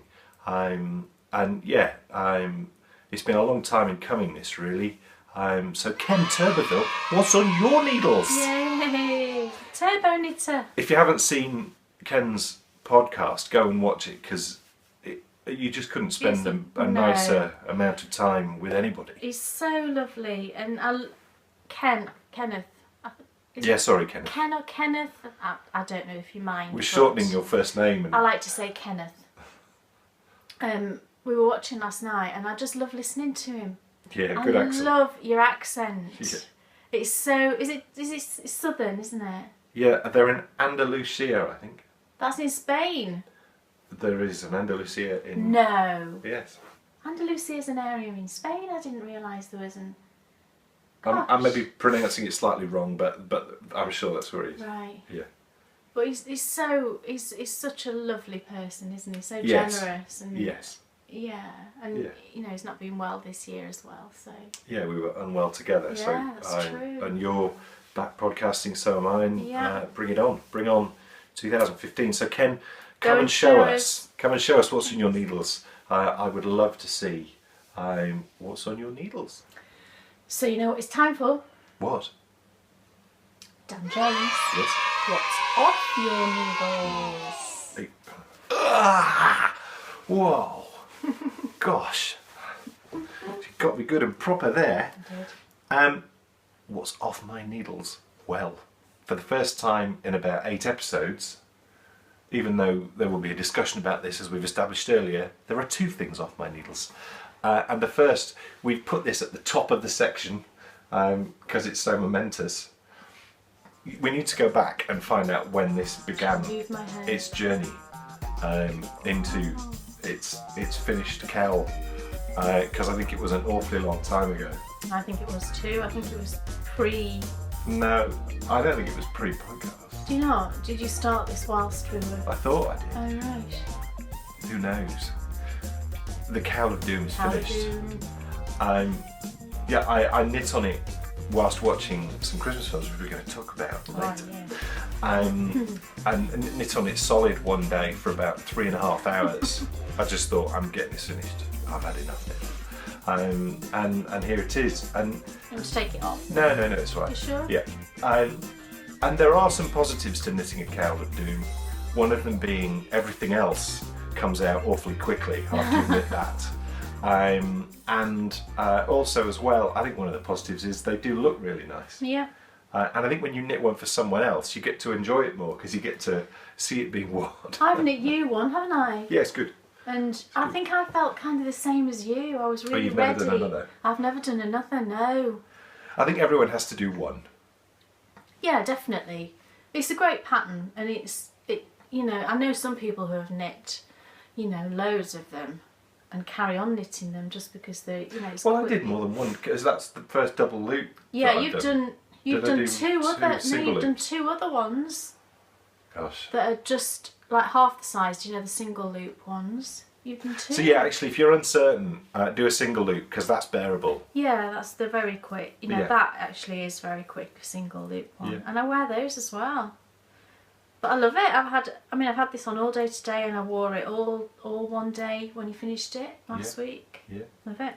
It's been a long time in coming, this really. So Ken Turbeville, what's on your needles? Yay! Turbo knitter. If you haven't seen Ken's podcast, go and watch it, because you just couldn't spend a nicer amount of time with anybody. He's so lovely, and Kenneth. Sorry, Kenneth. Ken or Kenneth? I don't know if you mind. We're shortening your first name. I like to say Kenneth. We were watching last night, and I just love listening to him. Yeah, good accent. I love your accent. Yeah. It's so. It's southern, isn't it? Yeah, they're in Andalusia, I think. That's in Spain. There is an Andalusia in. No. Yes. Andalusia is an area in Spain. I didn't realise there was an. I may be pronouncing it slightly wrong, but I'm sure that's where he is. Right. Yeah. But he's such a lovely person, isn't he? So Yes. generous and. Yes. Yeah, and you know he's not been well this year as well, so. Yeah, we were unwell together. Yeah, so that's true. And you're back podcasting, so am I. Yeah. Bring it on. Bring on 2015. So Ken, come and show us. Come and show us what's on your needles. I would love to see what's on your needles. So you know what it's time for? What? Dan James. Yes. What's off your needles? Whoa. Gosh. You got me good and proper there. I did. What's off my needles? Well, for the first time in about 8 episodes, even though there will be a discussion about this as we've established earlier, there are 2 things off my needles. And the first, we've put this at the top of the section because it's so momentous. We need to go back and find out when this began its journey into its finished cowl, because I think it was an awfully long time ago. I think it was too. I think it was pre... No, I don't think it was pre-podcast. Do you not? Did you start this whilst we were... I thought I did. Oh, right. Who knows? The Cowl of Doom is finished. Yeah, I knit on it whilst watching some Christmas films which we're going to talk about later. Yeah. And knit on it solid one day for about 3.5 hours. I just thought, I'm getting this finished. I've had enough now. And here it is. And You want to take it off? no, it's right. You sure? Yeah. And there are some positives to knitting a Cowl of Doom. One of them being everything else comes out awfully quickly, I have to admit that. And also as well, I think one of the positives is they do look really nice. Yeah. And I think when you knit one for someone else, you get to enjoy it more because you get to see it being worn. I've knit you one, haven't I? Yeah, it's good. And I think I felt kind of the same as you. I was really you've ready. never done another? I've never done another, no. I think everyone has to do one. Yeah, definitely. It's a great pattern, and you know, I know some people who have knit, you know, loads of them and carry on knitting them just because they, you know, it's Well, quick. I did more than one because that's the first double loop. Yeah, that I've you've done Did I do you've done loops? 2 other ones Gosh. that are just like half the size, you know, the single loop ones. You've done 2. So yeah, actually, if you're uncertain, do a single loop because that's bearable. Yeah, they're very quick. You know, Yeah. that actually is very quick, a single loop one. Yeah. And I wear those as well. But I love it. I've had this on all day today, and I wore it all one day when you finished it last week. Yeah. Love it.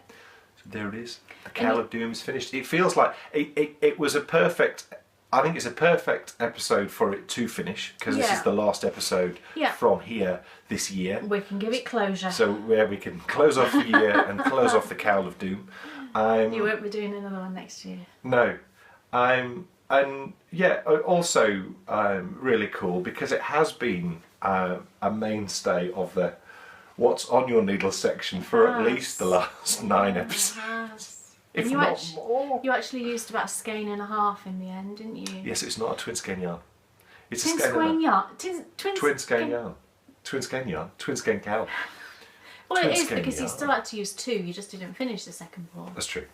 So there it is. The Cowl of Doom is finished. It feels like it was a perfect. I think it's a perfect episode for it to finish because this is the last episode from here this year. We can give it closure. So where we can close off the year and close off the Cowl of Doom. You won't be doing another one next year. No. And yeah, also really cool because it has been a mainstay of the What's on Your Needle section for at least the last 9 episodes. If not more. You actually used about a skein and a half in the end, didn't you? Yes, it's not a twin skein yarn. It's Twin a skein skein yarn. Twin skein yarn. Twin skein yarn. Twin skein cowl. Well, Twin it is skein because you yarn. still had to use 2. You just didn't finish the second ball. That's true.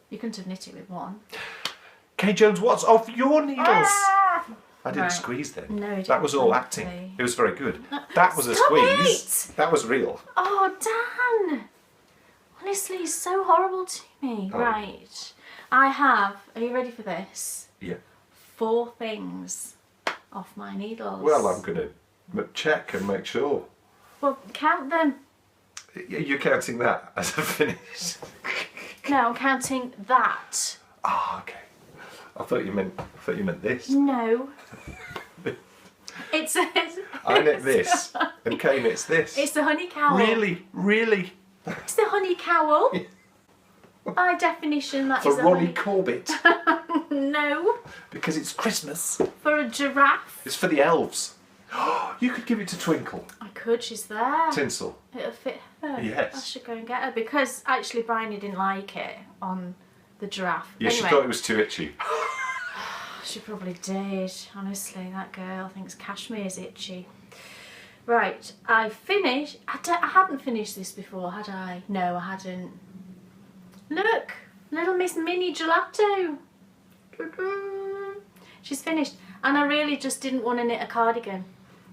You couldn't have knit it with 1. Kay Jones, what's off your needles? Ah! I didn't Right. squeeze then. No, you didn't, that was all thankfully. acting. It was very good. That was a Stop squeeze. it! That was real. Oh, Dan! Honestly, he's so horrible to me. Oh. Right. I have, are you ready for this? Yeah. 4 things off my needles. Well, I'm going to check and make sure. Well, count them. You're counting that as a finish. No, I'm counting that. Ah, okay. I thought you meant this. No. It says... I knit this, and Kay knits this. It's the honey cowl. Really? It's the honey cowl. By definition, that For is a Ronnie honey... Corbett. No. Because it's Christmas. For a giraffe. It's for the elves. You could give it to Twinkle. I could, she's there. Tinsel. It'll fit her. Yes. I should go and get her because actually Bryony didn't like it on the giraffe. Yeah, anyway, she thought it was too itchy. she probably did. Honestly, that girl thinks cashmere's itchy. Right, I finished. I hadn't finished this before, had I? No, I hadn't. Look, little Miss Minnie Gelato. She's finished, and I really just didn't want to knit a cardigan.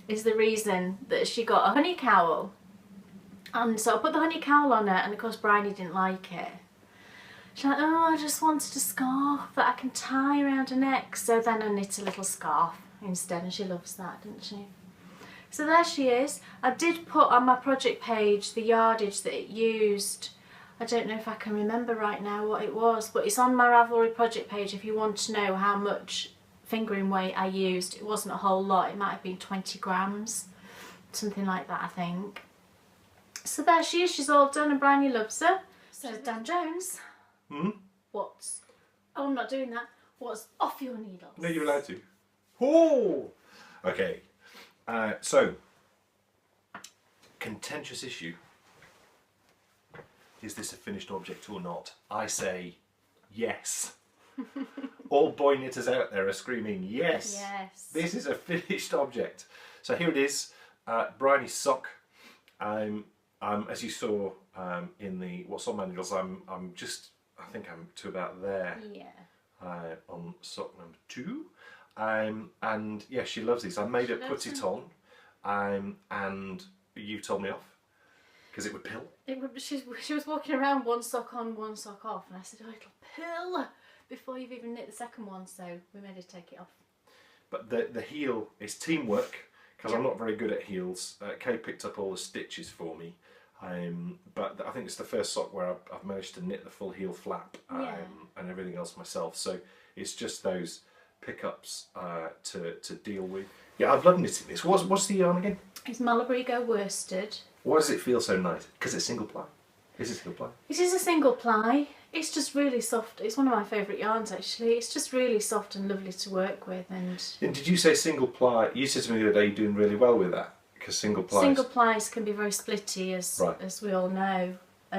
Is the reason that she got a honey cowl. And so I put the honey cowl on her, and of course Bryony didn't like it. She's like, oh, I just wanted a scarf that I can tie around her neck. So then I knit a little scarf instead, and she loves that, doesn't she? So there she is. I did put on my project page the yardage that it used. I don't know if I can remember right now what it was, but it's on my Ravelry project page if you want to know how much fingering weight I used. It wasn't a whole lot, it might have been 20 grams, something like that I think. So there she is, she's all done and Bryony loves her. So Dan Jones, what's, oh I'm not doing that, what's off your needles? No, you're allowed to. Oh! Okay. So, contentious issue. Is this a finished object or not? I say yes. All boy knitters out there are screaming yes. Yes. This is a finished object. So here it is, Bryony's sock. As you saw in the What's On manuals, I think I'm to about there. Yeah. On sock number 2. And yeah, she loves these. I made her put it on, and you told me off because it would pill. She was walking around one sock on, one sock off, and I said, "Oh, it'll pill before you've even knit the second one." So we made her take it off. But the heel is teamwork because I'm not very good at heels. Kay picked up all the stitches for me, but I think it's the first sock where I've managed to knit the full heel flap and everything else myself. So it's just those pickups to deal with. Yeah, I've loved knitting this. What's the yarn again? It's Malabrigo worsted. Why does it feel so nice? Because it's single ply. Is it single ply? It is a single ply. It's just really soft. It's one of my favourite yarns actually. It's just really soft and lovely to work with. And did you say single ply? You said to me the other day you're doing really well with that because single plies can be very splitty, as we all know.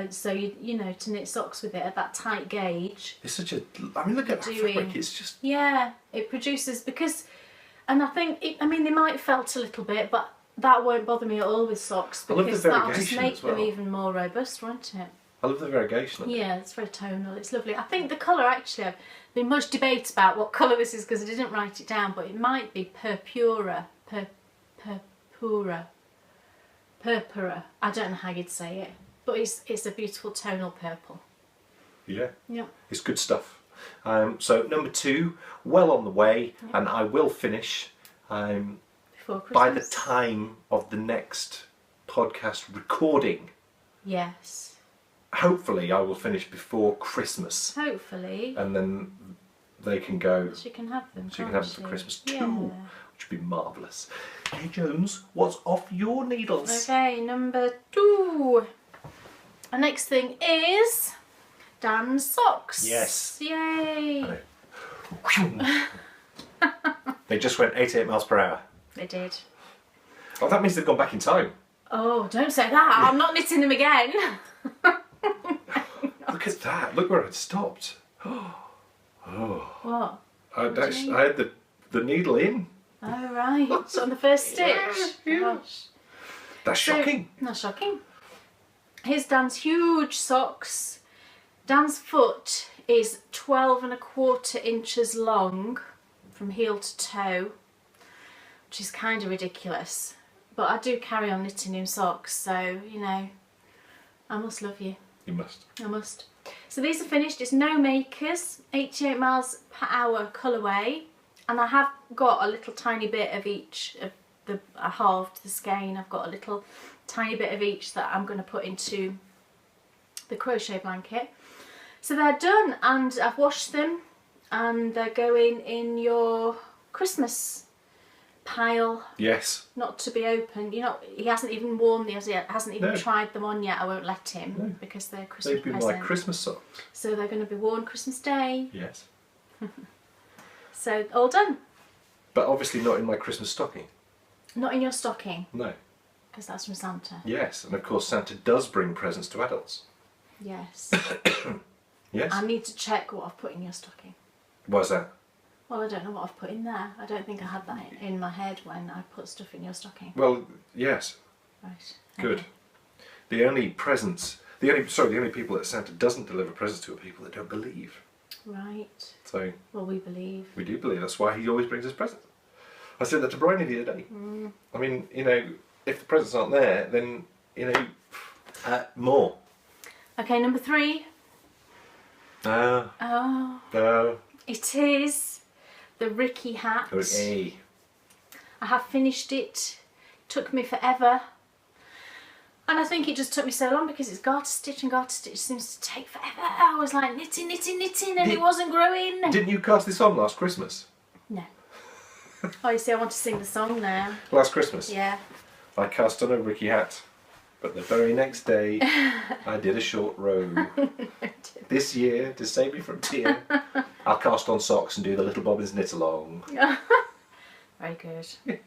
So you know, to knit socks with it at that tight gauge. It's such a. I mean, look at that fabric. It's just. Yeah, it produces and I think they might felt a little bit, but that won't bother me at all with socks because that'll just make them even more robust, won't it? I love the variegation. Yeah, it's very tonal. It's lovely. I think the colour actually, I've been much debate about what colour this is because I didn't write it down, but it might be purpura. I don't know how you'd say it, but it's a beautiful tonal purple. Yeah. Yeah. It's good stuff. So number 2, well on the way, and I will finish before Christmas. by the time of the next podcast recording. Yes. Hopefully I will finish before Christmas. Hopefully. And then they can go. She can have them. She can have them for Christmas too, yeah. which would be marvellous. Hey Jones, what's off your needles? Okay, number 2. The next thing is Dan's socks. Yes. Yay. They just went 88 miles per hour. They did. Oh, that means they've gone back in time. Oh, don't say that. I'm not knitting them again. Look at that. Look where it stopped. Oh. What? I had the needle in. Oh, right. On the first stitch. Yeah. Gosh. That's shocking. Not shocking. Here's Dan's huge socks. Dan's foot is 12¼ inches long from heel to toe, which is kind of ridiculous. But I do carry on knitting him socks, so, you know, I must love you. You must. I must. So these are finished. It's no makers, 88 miles per hour colourway, and I have got a little tiny bit of each of I halved the skein. I've got a little tiny bit of each that I'm going to put into the crochet blanket. So they're done, and I've washed them, and they're going in your Christmas pile. Yes. Not to be opened. You know, he hasn't even worn these yet. Hasn't even No. tried them on yet. I won't let him because they're Christmas They've been present. like Christmas socks. So they're going to be worn Christmas Day. Yes. So all done. But obviously not in my Christmas stocking. Not in your stocking No. because that's from Santa. Yes, and of course Santa does bring presents to adults. Yes. Yes. I need to check what I've put in your stocking. Why's that? Well, I don't know what I've put in there. I don't think I had that in my head when I put stuff in your stocking. Well, yes. Right. Good. Okay. The only people that Santa doesn't deliver presents to are people that don't believe. Right. So Well, we believe. we do believe. That's why he always brings us presents. I said that to Bryony the other day. I mean, you know, if the presents aren't there, then, you know, more. Okay, number 3. Oh. It is the Ricky hat. Okay. I have finished it. Took me forever. And I think it just took me so long because it's garter stitch, and garter stitch seems to take forever. I was like knitting, and it wasn't growing. Didn't you cast this on last Christmas? No. Oh, you see, I want to sing the song now. Last Christmas? Yeah. I cast on a Ricky hat, but the very next day I did a short row. This year, to save me from tear, I'll cast on socks and do the little bobbins knit along. Very good.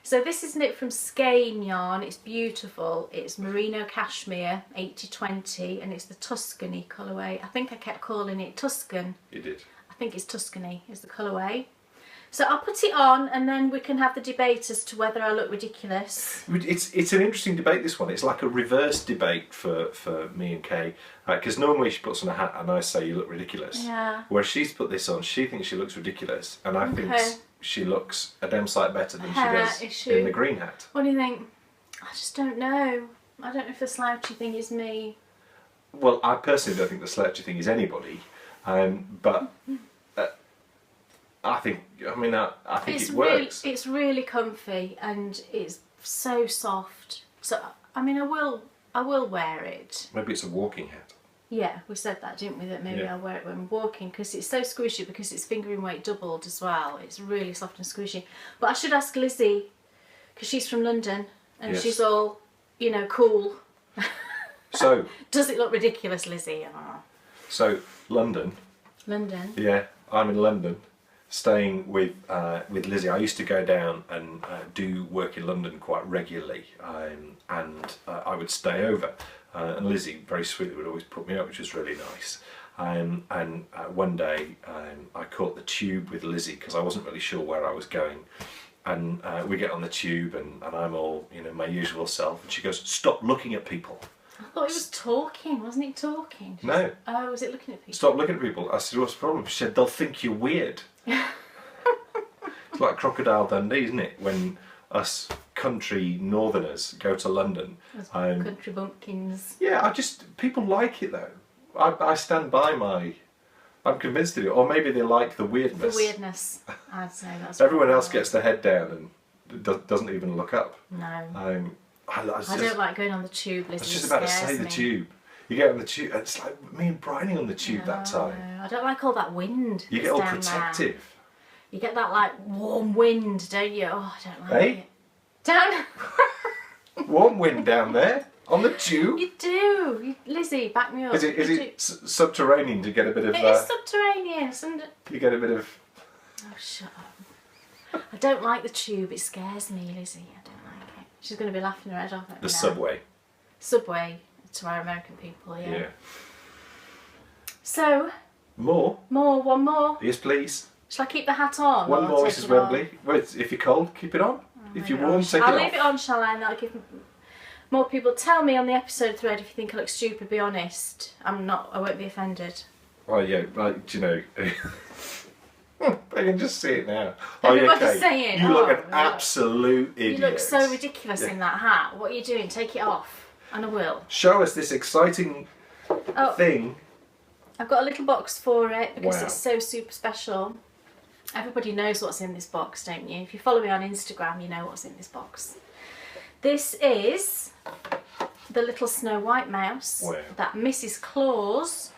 So this is knit from Skein yarn. It's beautiful. It's merino cashmere 80/20 and it's the Tuscany colourway. I think I kept calling it Tuscan. You did. I think it's Tuscany is the colourway. So I'll put it on and then we can have the debate as to whether I look ridiculous. It's an interesting debate, this one. It's like a reverse debate for me and Kay. Because normally she puts on a hat and I say you look ridiculous. Yeah. Whereas she's put this on, she thinks she looks ridiculous. And I think she looks a damn sight better than she does in the green hat. What do you think? I just don't know. I don't know if the slouchy thing is me. Well, I personally don't think the slouchy thing is anybody. But I think it works. It's really comfy and it's so soft. So I mean, I will wear it. Maybe it's a walking hat. Yeah, we said that, didn't we? That maybe I'll wear it when I'm walking because it's so squishy because it's fingering weight doubled as well. It's really soft and squishy. But I should ask Lizzie because she's from London and she's all, you know, cool. So does it look ridiculous, Lizzie? Oh. So London. London. Yeah, I'm in London, staying with Lizzie. I used to go down and do work in London quite regularly, and I would stay over. And Lizzie very sweetly would always put me up, which was really nice. And one day I caught the tube with Lizzie because I wasn't really sure where I was going. And we get on the tube and I'm all, you know, my usual self. And she goes, "Stop looking at people." I thought he was talking, wasn't he talking? No. Oh, was it looking at people? "Stop looking at people." I said, "What's the problem?" She said, "They'll think you're weird." It's like Crocodile Dundee, isn't it? When us country northerners go to London. Country bumpkins. Yeah, people like it though. I stand by I'm convinced of it. Or maybe they like the weirdness. The weirdness, I'd say that's Everyone else gets their head down and doesn't even look up. No. I don't like going on the tube, Lizzie. I was just about to say the tube. You get on the tube, and it's like me and Bryony on the tube that time. No, I don't like all that wind. You get all protective. There. You get that like warm wind, don't you? Oh, I don't like it. Down. Warm wind down there on the tube. You do, Lizzie. Back me up. Is it subterranean to get a bit of? It is subterranean. You get a bit of. Oh, shut up! I don't like the tube. It scares me, Lizzie. I don't like it. She's going to be laughing her head off at me The now. subway. Subway to our American people. Yeah. So. More. One more. Yes, please. Shall I keep the hat on? One more, Mrs. Wembley. Well, if you're cold, keep it on. If you're warm, take it off. I'll leave it on, shall I? And that'll give more people. Tell me on the episode thread if you think I look stupid. Be honest. I'm not. I won't be offended. Oh yeah, like, do you know? I can just see it now. Everybody's saying, you look an absolute idiot. You look so ridiculous in that hat. What are you doing? Take it off, and I will. Show us this exciting thing. I've got a little box for it because it's so super special. Everybody knows what's in this box, don't you? If you follow me on Instagram, you know what's in this box. This is the little Snow White mouse that Mrs. Claus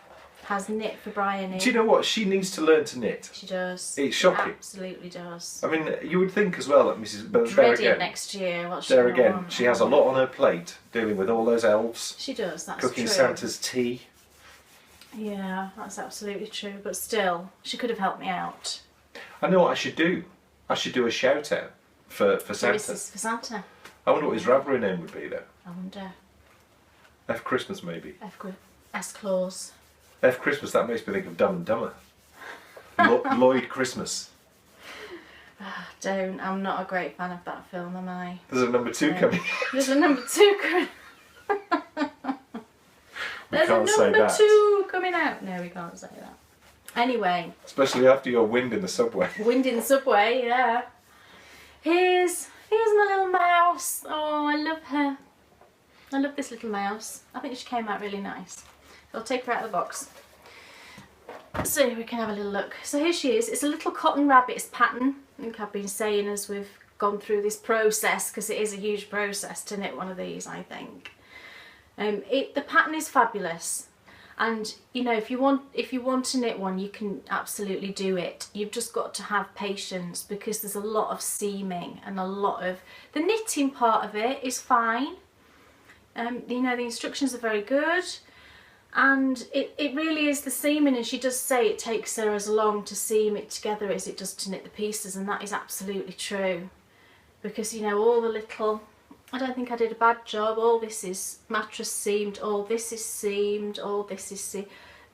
has knit for Bryony. Do you know what? She needs to learn to knit. She does. It's shocking. She absolutely does. I mean, you would think as well that Mrs. But dread it next year. What's there again, she has a lot on her plate, dealing with all those elves. She does, that's cooking true. Santa's tea. Yeah, that's absolutely true. But still, she could have helped me out. I know what I should do. I should do a shout out for Santa. For Santa. I wonder what his Ravelry name would be though. I wonder. F Christmas maybe. S Claus. F Christmas, that makes me think of Dumb and Dumber. Lloyd Christmas. Don't. I'm not a great fan of that film, am I? There's a number 2 coming. There's a number 2 coming. There's a number 2 coming out. No, we can't say that. Anyway. Especially after your wind in the subway. Wind in the subway, yeah. Here's my little mouse. Oh, I love her. I love this little mouse. I think she came out really nice. I'll take her out of the box so we can have a little look. So here she is. It's a little cotton rabbits pattern. I think I've been saying as we've gone through this process, because it is a huge process to knit one of these, I think. The pattern is fabulous, and you know, if you want to knit one, you can absolutely do it. You've just got to have patience because there's a lot of seaming and a lot of the knitting part of it is fine. You know, the instructions are very good. And it really is the seaming, and she does say it takes her as long to seam it together as it does to knit the pieces, and that is absolutely true. because you know all the little, I don't think I did a bad job. All this is mattress seamed, all this is seamed, all this is seamed.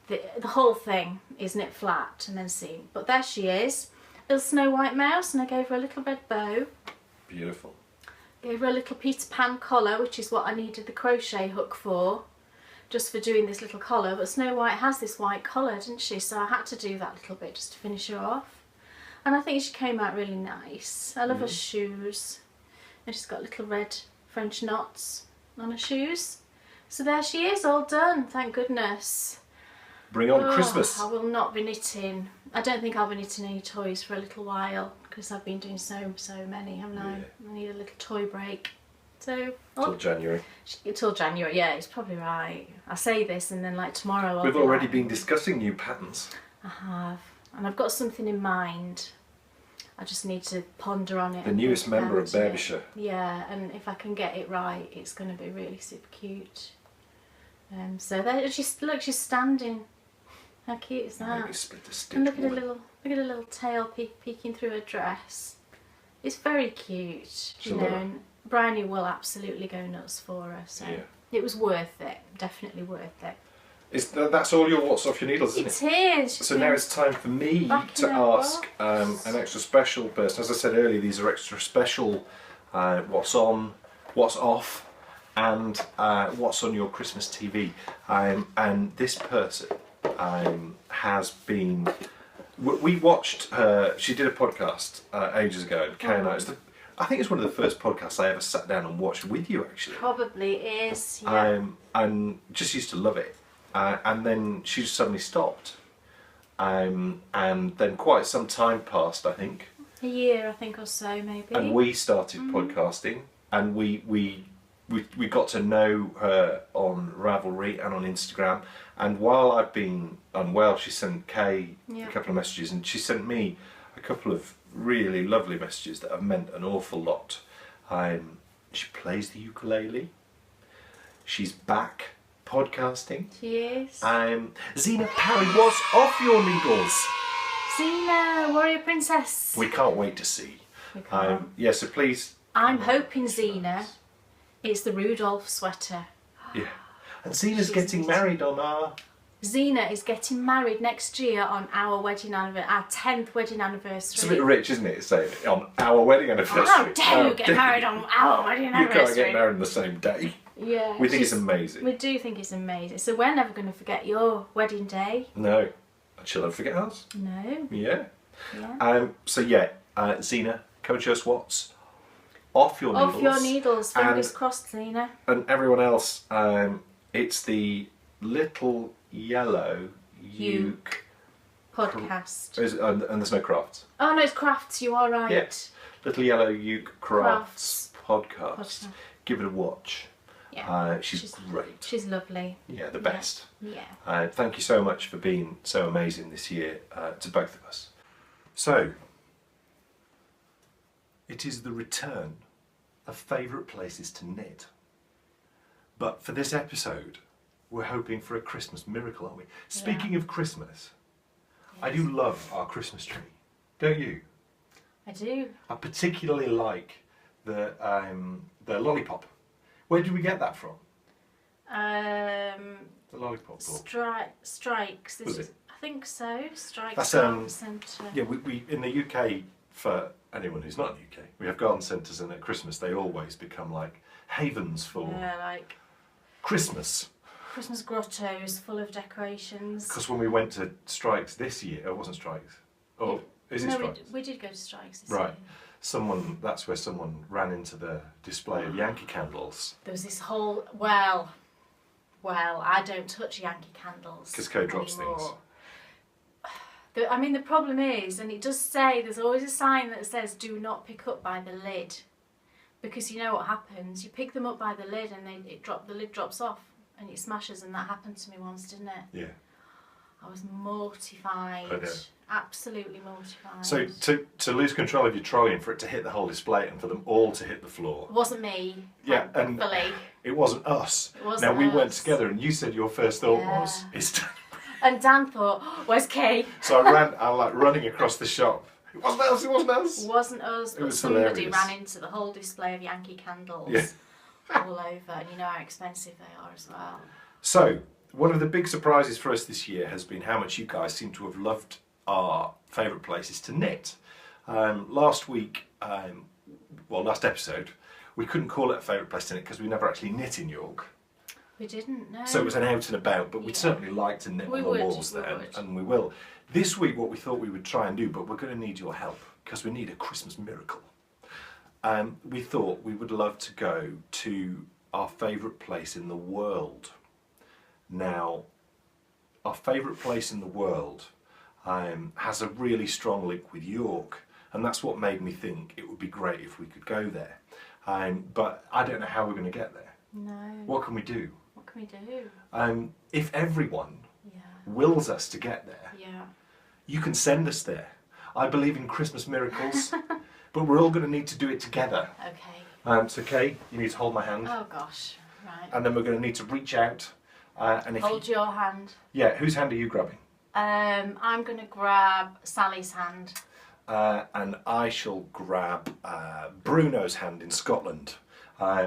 The whole thing is knit flat and then seamed. But there she is, little Snow White mouse, and I gave her a little red bow. Beautiful. Gave her a little Peter Pan collar, which is what I needed the crochet hook for, just for doing this little collar. But Snow White has this white collar, didn't she? So I had to do that little bit just to finish her off. And I think she came out really nice. I love her shoes. And she's got little red French knots on her shoes. So there she is, all done, thank goodness. Bring on Christmas. I will not be knitting. I don't think I'll be knitting any toys for a little while because I've been doing so many, haven't I? Yeah. I need a little toy break. So Till January. Till January, yeah, it's probably right. I say this and then like tomorrow I'll We've be already like, been discussing new patterns. I have. And I've got something in mind. I just need to ponder on it. The and newest think member of about it. Babysher. Yeah, and if I can get it right, it's going to be really super cute. So there, look, she's standing. How cute is that? Maybe split a stitch. And look at woman. a little tail peeking through her dress. It's very cute, you know. And Bryony will absolutely go nuts for her. So it was worth it. Definitely worth it. That's all your what's off your needles, isn't it? It is. So now it's time for me to ask an extra special person. As I said earlier, these are extra special what's on, what's off, and what's on your Christmas TV. And this person has been... We watched her... She did a podcast ages ago, Kay and I think it's one of the first podcasts I ever sat down and watched with you, actually. Probably is, yeah. And just used to love it. And then she just suddenly stopped. And then quite some time passed, I think. A year, I think, or so, maybe. And we started podcasting, and we got to know her on Ravelry and on Instagram. And while I've been unwell, she sent Kay a couple of messages, and she sent me a couple of really lovely messages that have meant an awful lot. She plays the ukulele. She's back podcasting. She is. Zena Parry was off your needles. Zena, Warrior Princess. We can't wait to see. We can't. Yeah, so please. I'm hoping, Zena, it's the Rudolph sweater. Yeah. And Zena's getting married on our... Zena is getting married next year on our wedding anniversary, our 10th wedding anniversary. It's a bit rich, isn't it, saying it on our wedding anniversary? How dare you get married on our wedding anniversary? You can't get married on the same day. Yeah. We think it's amazing. We do think it's amazing. So we're never going to forget your wedding day. No. She'll never forget ours. No. Yeah. Yeah. So yeah, Zena, come and show us what's off your needles. Off your needles. Fingers crossed, Zena. And everyone else, it's the Little Yellow Uke podcast. And there's no crafts. Oh no, it's crafts. You are right. Yes. Little Yellow Uke Crafts podcast. Give it a watch. Yeah. She's great. She's lovely. Yeah, the best. Yeah. Thank you so much for being so amazing this year to both of us. So, it is the return of favourite places to knit. But for this episode, we're hoping for a Christmas miracle, aren't we? Speaking of Christmas, I do love our Christmas tree, don't you? I do. I particularly like the lollipop. Where did we get that from? The lollipop book. Strikes. Was it? I think so. Strikes. That's Garden Centre. Yeah, we in the UK, for anyone who's not in the UK, we have garden centres, and at Christmas they always become like havens for like Christmas. Christmas grottos full of decorations. Because when we went to Strikes this year, it wasn't Strikes. Oh, is it Strikes? We did go to Strikes this Right. year. That's where someone ran into the display of Yankee candles. There was this whole, well, I don't touch Yankee candles. Because Kay drops anymore. things. I mean, the problem is, and it does say, there's always a sign that says, do not pick up by the lid. Because you know what happens, you pick them up by the lid and the lid drops off and it smashes, and that happened to me once, didn't it? Yeah. I was mortified. I know. Absolutely mortified. So to lose control of your trolley and for it to hit the whole display and for them all to hit the floor. It wasn't me. Yeah, and thankfully. It wasn't us. It wasn't now we us. went together and you said your first thought was, it's And Dan thought, oh, where's Kay? So I'm like running across the shop It wasn't us, it wasn't us. It wasn't us, but was somebody hilarious. ran into the whole display of Yankee candles Yeah. all over, and you know how expensive they are as well. So, one of the big surprises for us this year has been how much you guys seem to have loved our favourite places to knit. Last week, last episode, we couldn't call it a favourite place to knit because we never actually knit in York. We didn't know. So it was an out and about, but we'd certainly like to knit on the walls there, and we will. This week, what we thought we would try and do, but we're going to need your help because we need a Christmas miracle. We thought we would love to go to our favourite place in the world. Now, our favourite place in the world has a really strong link with York, and that's what made me think it would be great if we could go there. But I don't know how we're going to get there. No. What can we do? What can we do? If everyone Yeah. wills us to get there, Yeah. you can send us there. I believe in Christmas miracles, but we're all going to need to do it together. Okay. So Kay, you need to hold my hand, Oh gosh. Right. and then we're going to need to reach out. And if Hold your hand. yeah, whose hand are you grabbing? I'm going to grab Sally's hand. And I shall grab Bruno's hand in Scotland.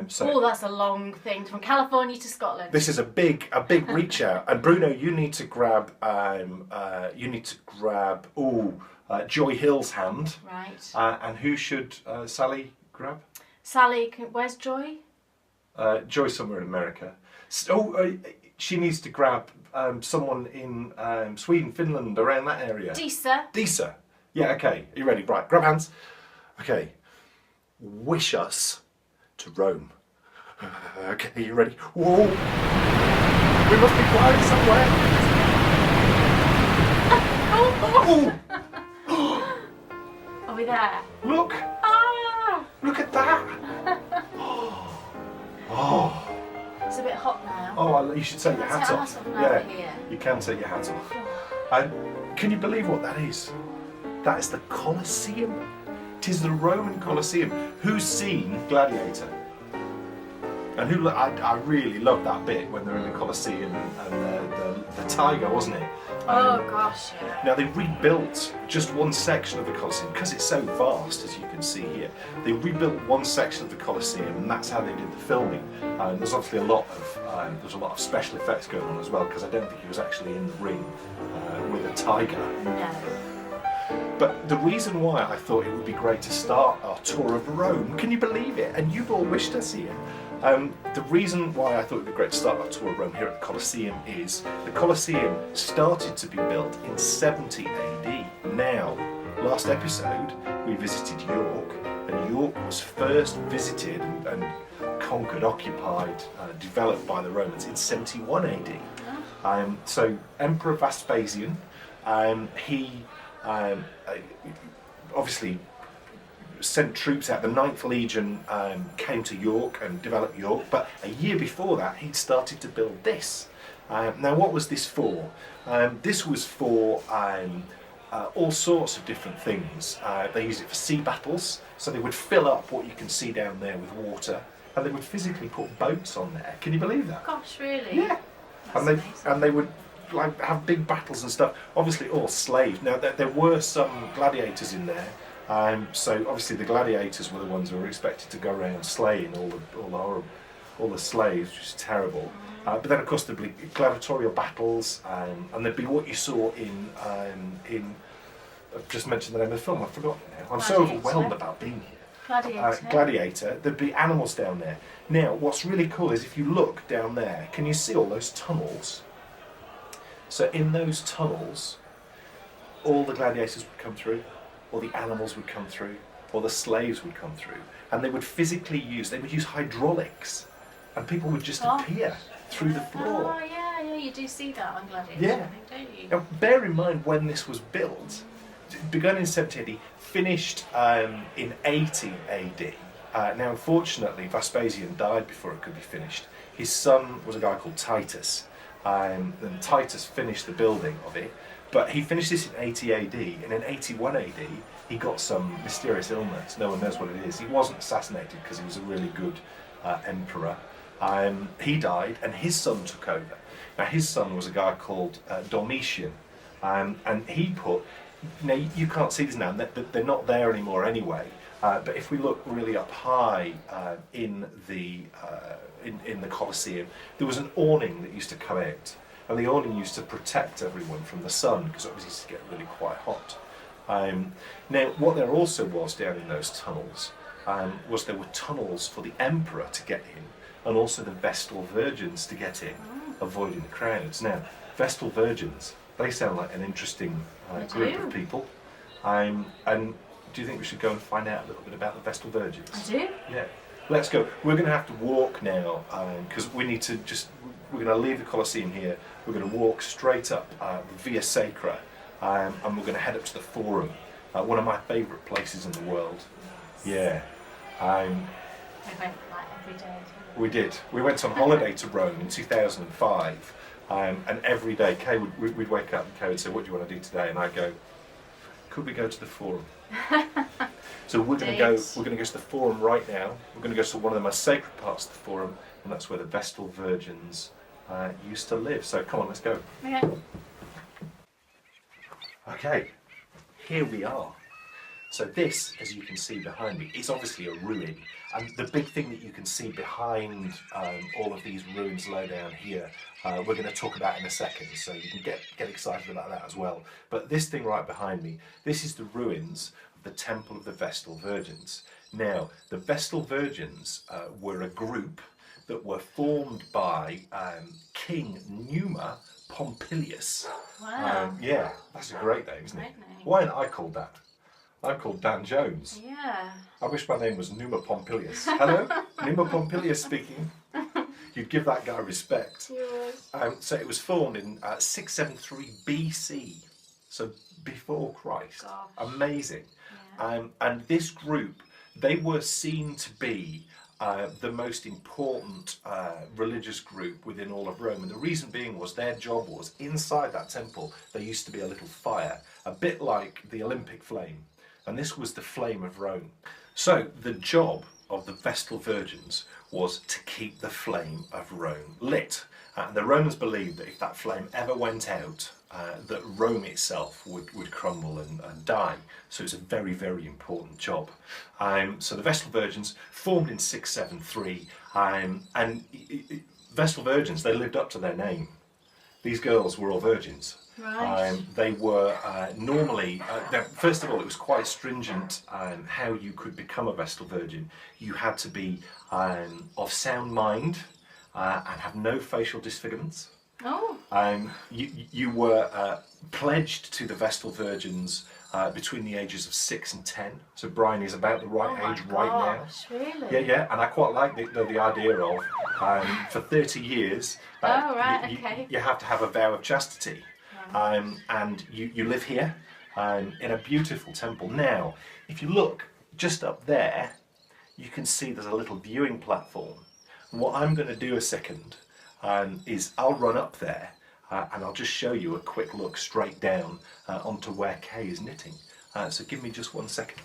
So Oh, that's a long thing from California to Scotland. this is a big reach out. And Bruno, you need to grab Joy Hill's hand. Right. And who should Sally grab? Sally, where's Joy? Joy somewhere in America. She needs to grab someone in Sweden, Finland, around that area. Disa. Yeah, okay. Are you ready? Right, grab hands. Okay. Wish us to Rome. Okay, you ready? Whoa! We must be flying somewhere. Oh! Are we there? Look! Ah! Look at that! Oh! It's a bit hot now. Oh, you should take your Can I hat take my off. hat off now Yeah, here? you can take your hat off. And can you believe what that is? That is the Colosseum. It is the Roman Colosseum. Who's seen Gladiator? And who? I really love that bit when they're in the Colosseum and the tiger, wasn't it? Oh gosh, yeah. Now they rebuilt just one section of the Colosseum because it's so vast, as you can see here. They rebuilt one section of the Colosseum, and that's how they did the filming. There's obviously a lot of special effects going on as well, because I don't think he was actually in the ring with a tiger. No. But the reason why I thought it would be great to start our tour of Rome, can you believe it? And you've all wished us here. The reason why I thought it would be great to start our tour of Rome here at the Colosseum is the Colosseum started to be built in 70 AD. Now, last episode we visited York, and York was first visited and conquered, occupied, developed by the Romans in 71 AD. So Emperor Vespasian, he obviously sent troops out. The 9th Legion came to York and developed York, but a year before that he'd started to build this. Now what was this for? This was for all sorts of different things. They used it for sea battles, so they would fill up what you can see down there with water, and they would physically put boats on there. Can you believe that? Gosh, really? Yeah. That's And they would like have big battles and stuff. Obviously all slaves. Now there were some gladiators in there. So obviously the gladiators were the ones who were expected to go around slaying all the slaves, which is terrible. But then of course there'd be gladiatorial battles, and there'd be what you saw in I've just mentioned the name of the film. I've forgotten now. I'm so overwhelmed about being here. Gladiator. There'd be animals down there. Now what's really cool is if you look down there, can you see all those tunnels? So in those tunnels, all the gladiators would come through, or the animals would come through, or the slaves would come through, and they would use hydraulics, and people would just appear through the floor. Oh yeah, you do see that on Gladiator, Yeah. I think, don't you? Now bear in mind when this was built, it began in 70 AD, finished in 80 AD. Now unfortunately Vespasian died before it could be finished. His son was a guy called Titus, and Titus finished the building of it. But he finished this in 80 AD, and in 81 AD he got some mysterious illness. No one knows what it is. He wasn't assassinated because he was a really good emperor. He died, and his son took over. Now his son was a guy called Domitian, and he put Now you can't see these now, they're not there anymore anyway. But if we look really up high in the Colosseum, there was an awning that used to come out, and the awning used to protect everyone from the sun because it obviously used to get really quite hot. Now, what there also was down in those tunnels was there were tunnels for the emperor to get in, and also the Vestal Virgins to get in, avoiding the crowds. Now, Vestal Virgins, they sound like an interesting group of people. And do you think we should go and find out a little bit about the Vestal Virgins? I do. Yeah. Let's go. We're going to have to walk now because we need to we're going to leave the Colosseum here. We're going to walk straight up Via Sacra and we're going to head up to the Forum, one of my favourite places in the world. Yeah. I went like every day. We did. We went on holiday to Rome in 2005, and every day Kay we'd wake up and Kay would say, "What do you want to do today?" And I'd go, "Could we go to the Forum?" So we're going to go. We're going to go to the Forum right now. We're going to go to one of the most sacred parts of the Forum, and that's where the Vestal Virgins used to live. So come on, let's go. Okay. Okay, here we are. So this, as you can see behind me, is obviously a ruin. And the big thing that you can see behind all of these ruins low down here, we're going to talk about in a second, so you can get excited about that as well. But this thing right behind me, this is the ruins of the Temple of the Vestal Virgins. Now, the Vestal Virgins were a group that were formed by King Numa Pompilius. Wow. Yeah, that's a great name, isn't it? Great name. Why aren't I called that? I'm called Dan Jones. Yeah. I wish my name was Numa Pompilius. Hello, Numa Pompilius speaking. You'd give that guy respect. Yours. So it was formed in 673 BC, so before Christ. Gosh. Amazing. Yeah. And this group, they were seen to be the most important religious group within all of Rome. And the reason being was their job was, inside that temple, there used to be a little fire, a bit like the Olympic flame. And this was the flame of Rome. So the job of the Vestal Virgins was to keep the flame of Rome lit. And the Romans believed that if that flame ever went out, that Rome itself would crumble and die. So it's a very, very important job. So the Vestal Virgins formed in 673, and Vestal Virgins, they lived up to their name. These girls were all virgins. Right. They were normally, first of all, it was quite stringent how you could become a Vestal Virgin. You had to be of sound mind and have no facial disfigurements. Oh. You were pledged to the Vestal Virgins between the ages of 6 and 10. So Brian is about the right age right now. Really? Yeah, and I quite like the idea of for 30 years you have to have a vow of chastity. And you live here in a beautiful temple. Now, if you look just up there, you can see there's a little viewing platform. And what I'm going to do a second is I'll run up there and I'll just show you a quick look straight down onto where Kay is knitting. So give me just 1 second.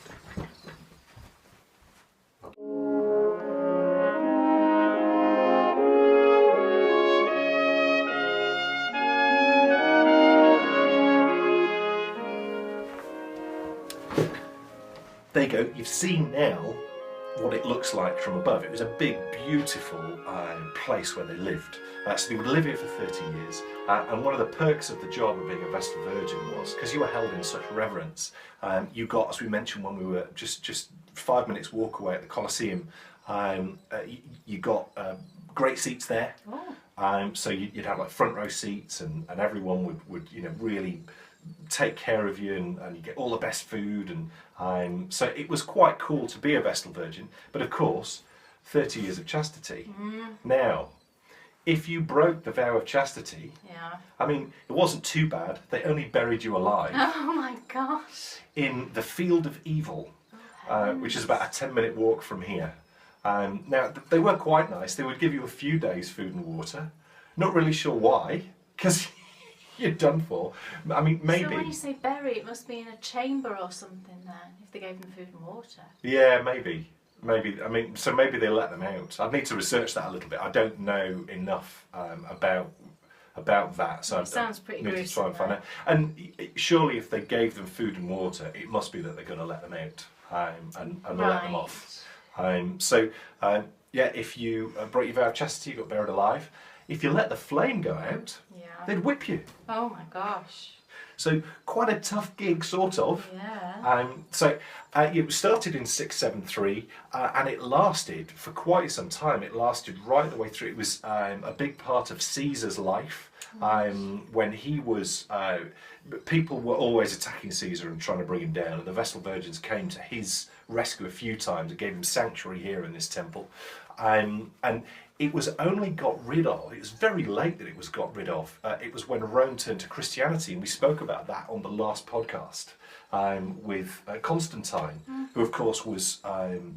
There you go, you've seen now what it looks like from above. It was a big, beautiful place where they lived. So they would live here for 30 years. And one of the perks of the job of being a Vestal Virgin was, because you were held in such reverence, you got, as we mentioned when we were just 5 minutes walk away at the Colosseum, you got great seats there. Oh. So you'd have like front row seats, and everyone would really take care of you, and you get all the best food, and so it was quite cool to be a Vestal Virgin. But of course, 30 years of chastity. Now, if you broke the vow of chastity, I mean, it wasn't too bad. They only buried you alive. Oh my gosh. In the Field of Evil, which is about a 10-minute walk from here. Now, they were quite nice. They would give you a few days food and water. Not really sure why, because you're done for. I mean, maybe. So when you say bury, it must be in a chamber or something then, if they gave them food and water. Yeah, maybe. I mean, so maybe they let them out. I'd need to research that a little bit. I don't know enough about about that. So It sounds pretty I need to try and gruesome, find out. And surely, if they gave them food and water, it must be that they're going to let them out and let them off. Yeah, if you broke your vow of chastity, you got buried alive. If you let the flame go out, they'd whip you. Oh my gosh. So quite a tough gig, sort of. Yeah. It started in 673 and it lasted for quite some time. It lasted right the way through. It was a big part of Caesar's life. When he was, people were always attacking Caesar and trying to bring him down, and the Vestal Virgins came to his rescue a few times and gave him sanctuary here in this temple. And it was only got rid of, it was very late that it was got rid of. It was when Rome turned to Christianity, and we spoke about that on the last podcast with Constantine, who of course was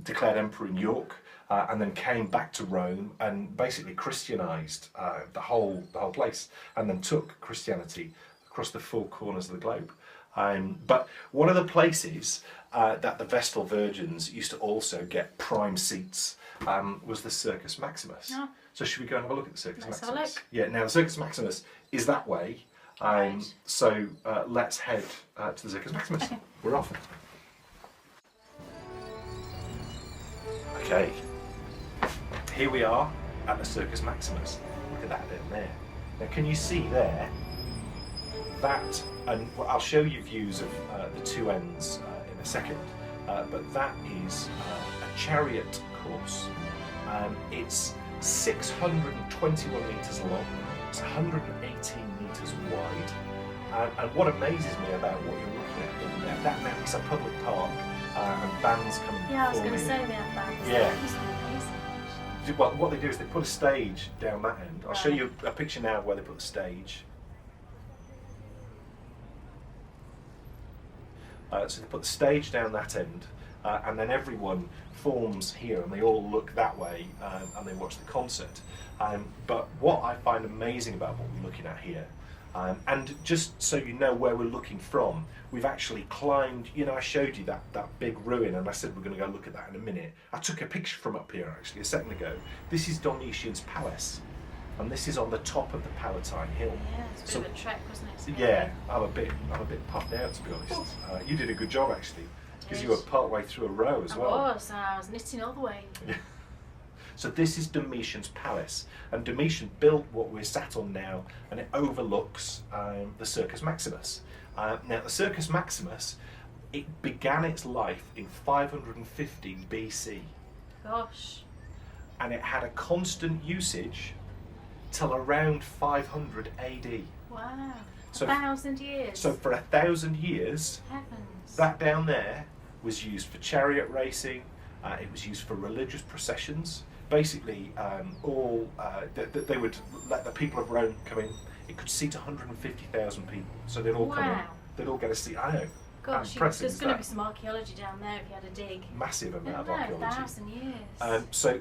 declared emperor in York. And then came back to Rome and basically Christianized the whole place, and then took Christianity across the four corners of the globe. But one of the places that the Vestal Virgins used to also get prime seats was the Circus Maximus. Oh. So should we go and have a look at the Circus Maximus? Have a look. Yeah. Now the Circus Maximus is that way. Right. So let's head to the Circus Maximus. Okay. We're off. Okay. Here we are at the Circus Maximus. Look at that down there. Now can you see there that, and I'll show you views of the two ends in a second, but that is a chariot course. It's 621 metres long, it's 118 metres wide, and what amazes me about what you're looking at down there, that now is a public park, and bands come performing. Yeah, I was going to say they have bands. Yeah. That was amazing. What they do is they put a stage down that end. I'll show you a picture now where they put the stage. So they put the stage down that end, and then everyone forms here and they all look that way and they watch the concert. But what I find amazing about what we're looking at here, and just so you know where we're looking from, we've actually climbed, I showed you that big ruin, and I said we're going to go look at that in a minute. I took a picture from up here actually a second ago. This is Domitian's palace, and this is on the top of the Palatine Hill. Yeah, it's a bit of a trek, wasn't it? Yeah, I'm a bit puffed out, to be honest. You did a good job actually, because you were part way through a row as well. I was knitting all the way. So this is Domitian's palace, and Domitian built what we're sat on now, and it overlooks the Circus Maximus. Now the Circus Maximus, it began its life in 550 BC. Gosh. And it had a constant usage till around 500 AD. Wow. So, 1,000 years. So for 1,000 years, Heavens. that down there was used for chariot racing, it was used for religious processions. Basically, they would let the people of Rome come in. It could seat 150,000 people, so they'd all come in. They'd all get a seat. I know. Gosh, there's going to be some archaeology down there if you had a dig. Massive amount of archaeology. 1,000 years. So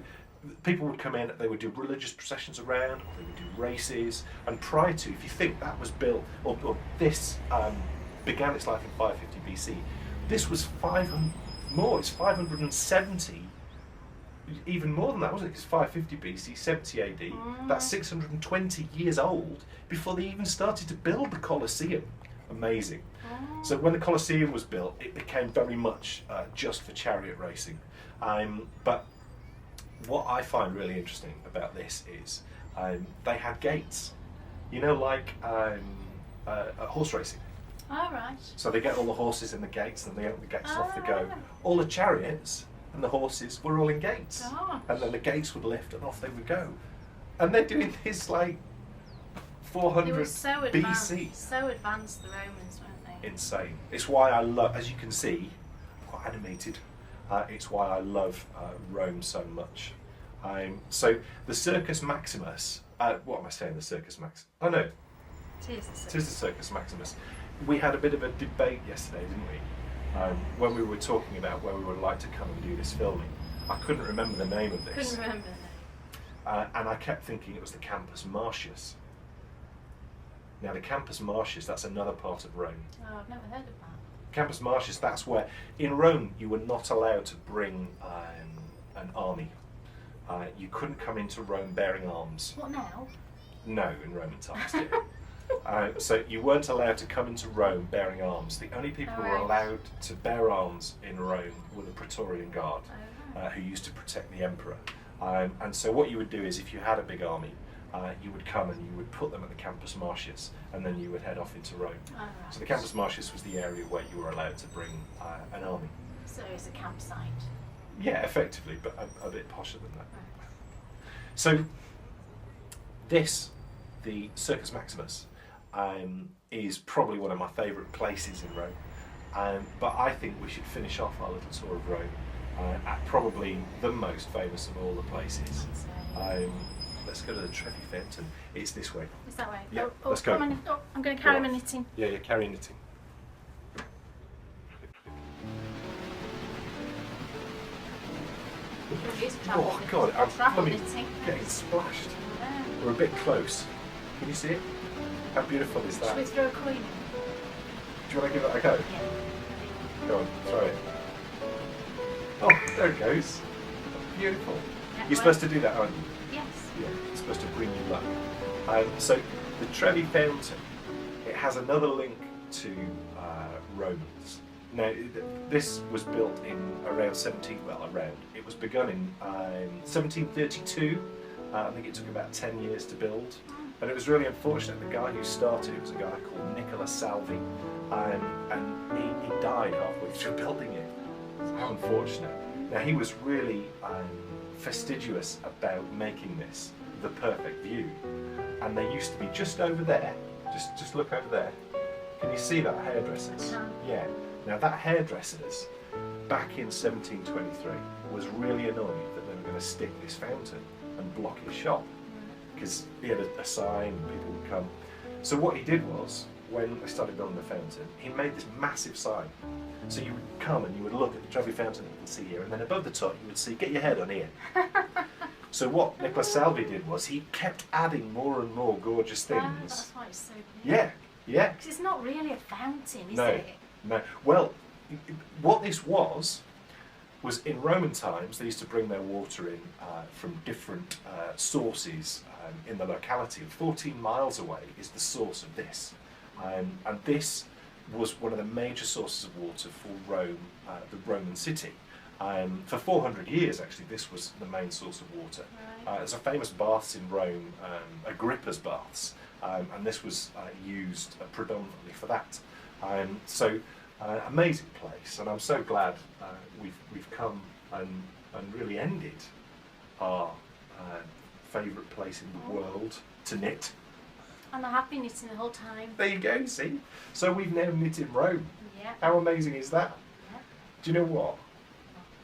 people would come in. They would do religious processions around, or they would do races. And prior to, if you think that was built, or this began its life in 550 BC, this was 500 more. It's 570. Even more than that, wasn't it? It's 550 BC, 70 AD. That's 620 years old before they even started to build the Colosseum. Amazing. So when the Colosseum was built, it became very much just for chariot racing. But what I find really interesting about this is they had gates. Like horse racing. All right. So they get all the horses in the gates, and they open the gates and off they go. All the chariots and the horses were all in gates. Gosh. And then the gates would lift and off they would go. And they're doing this like 400 It was so BC. advanced, so advanced, the Romans, weren't they? Insane. It's why I love, as you can see, I'm quite animated. It's why I love Rome so much. So the Circus Maximus, what am I saying, the Circus Maximus? Oh no, It is it is the Circus Maximus. We had a bit of a debate yesterday, didn't we? When we were talking about where we would like to come and do this filming. I couldn't remember the name of this. Couldn't remember the name. And I kept thinking it was the Campus Martius. Now the Campus Martius, that's another part of Rome. Oh, I've never heard of that. Campus Martius, that's where, in Rome, you were not allowed to bring an army. You couldn't come into Rome bearing arms. What now? No, in Roman times, dear. So you weren't allowed to come into Rome bearing arms. The only people who were allowed to bear arms in Rome were the Praetorian Guard, who used to protect the emperor. And so what you would do is, if you had a big army, you would come and you would put them at the Campus Martius, and then you would head off into Rome. So the Campus Martius was the area where you were allowed to bring an army. So it's a campsite. Yeah, effectively, but a bit posher than that. So this, the Circus Maximus, is probably one of my favourite places in Rome. But I think we should finish off our little tour of Rome at probably the most famous of all the places. Let's go to the Trevi Fountain. It's this way. Is that way? Yeah, oh, let's go. Come on. Oh, I'm going to carry my knitting. Yeah, you're carrying knitting. Oh God, I'm getting splashed. Yeah. We're a bit close. Can you see it? How beautiful is that? Should we throw a coin in? Do you want to give it a go? Yeah. Go on, throw it. Oh, there it goes. Beautiful. Yeah, You're supposed to do that, aren't you? Yes. Yeah, it's supposed to bring you luck. So the Trevi Fountain, it has another link to Romans. Now, this was built in around it was begun in 1732. I think it took about 10 years to build. And it was really unfortunate. The guy who started it was a guy called Nicola Salvi, and he died halfway through building it. How unfortunate. Now, he was really fastidious about making this the perfect view. And they used to be just over there. Just look over there. Can you see that hairdressers? Yeah. Now that hairdressers, back in 1723, was really annoyed that they were going to stick this fountain and block his shop, because he had a sign and people would come. So what he did was, when they started building the fountain, he made this massive sign. So you would come and you would look at the Trevi Fountain that you can see here, and then above the top you would see, get your head on here. So what Nicola Salvi did was, he kept adding more and more gorgeous things. That's why it's so good. Yeah, yeah. Because it's not really a fountain, is No. it? No. Well, what this was in Roman times, they used to bring their water in from different sources in the locality. 14 miles away is the source of this. And this was one of the major sources of water for Rome, the Roman city. For 400 years, actually, this was the main source of water. Right. There's a famous baths in Rome, Agrippa's baths, and this was used predominantly for that. Amazing place, and I'm so glad we've come and really ended our favourite place in the world to knit. And I have been knitting the whole time. There you go, see? So we've now knit in Rome. Yeah. How amazing is that? Yeah. Do you know what?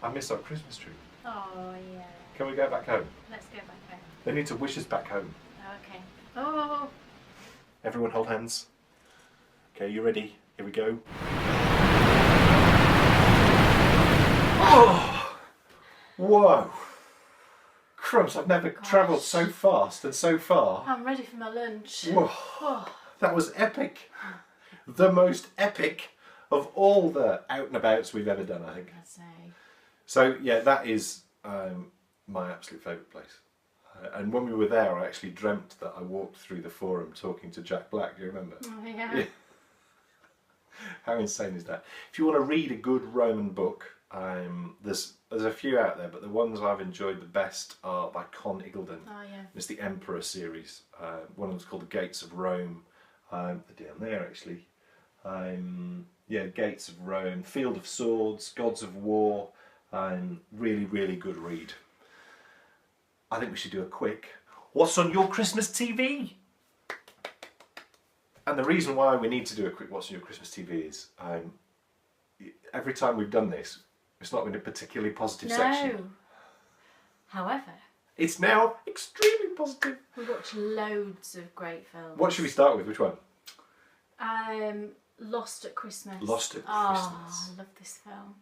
I miss our Christmas tree. Oh, yeah. Can we go back home? Let's go back home. They need to wish us back home. Okay. Oh. Everyone hold hands. Okay, you ready? Here we go. Oh! Whoa! Crumbs, I've never travelled so fast and so far. I'm ready for my lunch. Whoa! Oh. That was epic. The most epic of all the out and abouts we've ever done, I think. I'd say. So yeah, that is my absolute favourite place. And when we were there, I actually dreamt that I walked through the forum talking to Jack Black. Do you remember? Oh, yeah. How insane is that? If you want to read a good Roman book, there's a few out there, but the ones I've enjoyed the best are by Con Iggulden. Oh, yeah. It's the Emperor series. One of them's called The Gates of Rome. They're down there, actually. Yeah, Gates of Rome, Field of Swords, Gods of War. Really, really good read. I think we should do a quick What's on your Christmas TV? And the reason why we need to do a quick What's on your Christmas TV is every time we've done this, it's not been a particularly positive section. However, it's now extremely positive. We watch loads of great films. What should we start with? Which one? Lost at Christmas. Lost at Christmas. Oh, I love this film.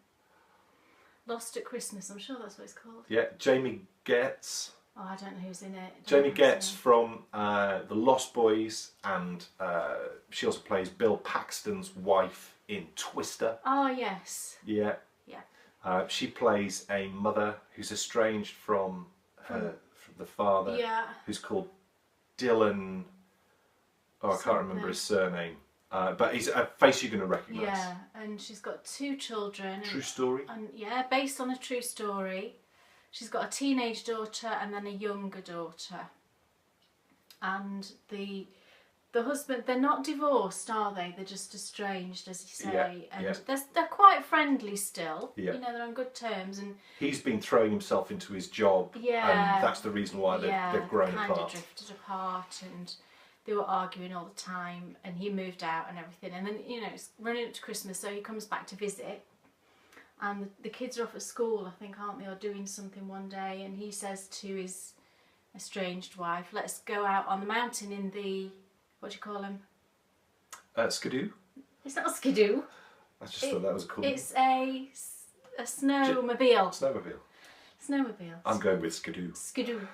Lost at Christmas, I'm sure that's what it's called. Yeah, Jamie Getz. Oh, I don't know who's in it. Jamie Getz from The Lost Boys, and she also plays Bill Paxton's wife in Twister. Oh, yes. Yeah. Yeah. She plays a mother who's estranged from the father, Yeah. who's called Dylan. Oh, I can't remember his surname. But he's a face you're going to recognise. Yeah, and she's got 2 children. True story? And yeah, based on a true story. She's got a teenage daughter and then a younger daughter. And the husband, they're not divorced, are they? They're just estranged, as you say. Yeah, and they're quite friendly still. Yeah. You know, they're on good terms. And he's been throwing himself into his job. Yeah. And that's the reason why they've grown kind apart. of drifted apart, and they were arguing all the time, and he moved out and everything. And then, you know, it's running up to Christmas, so he comes back to visit. And the kids are off at school, I think, aren't they, or doing something one day. And he says to his estranged wife, let's go out on the mountain in the, what do you call him? Skidoo? It's not a skidoo. I just thought that was cool. It's a snowmobile. Snowmobile. Snowmobile. I'm going with skidoo. Skidoo.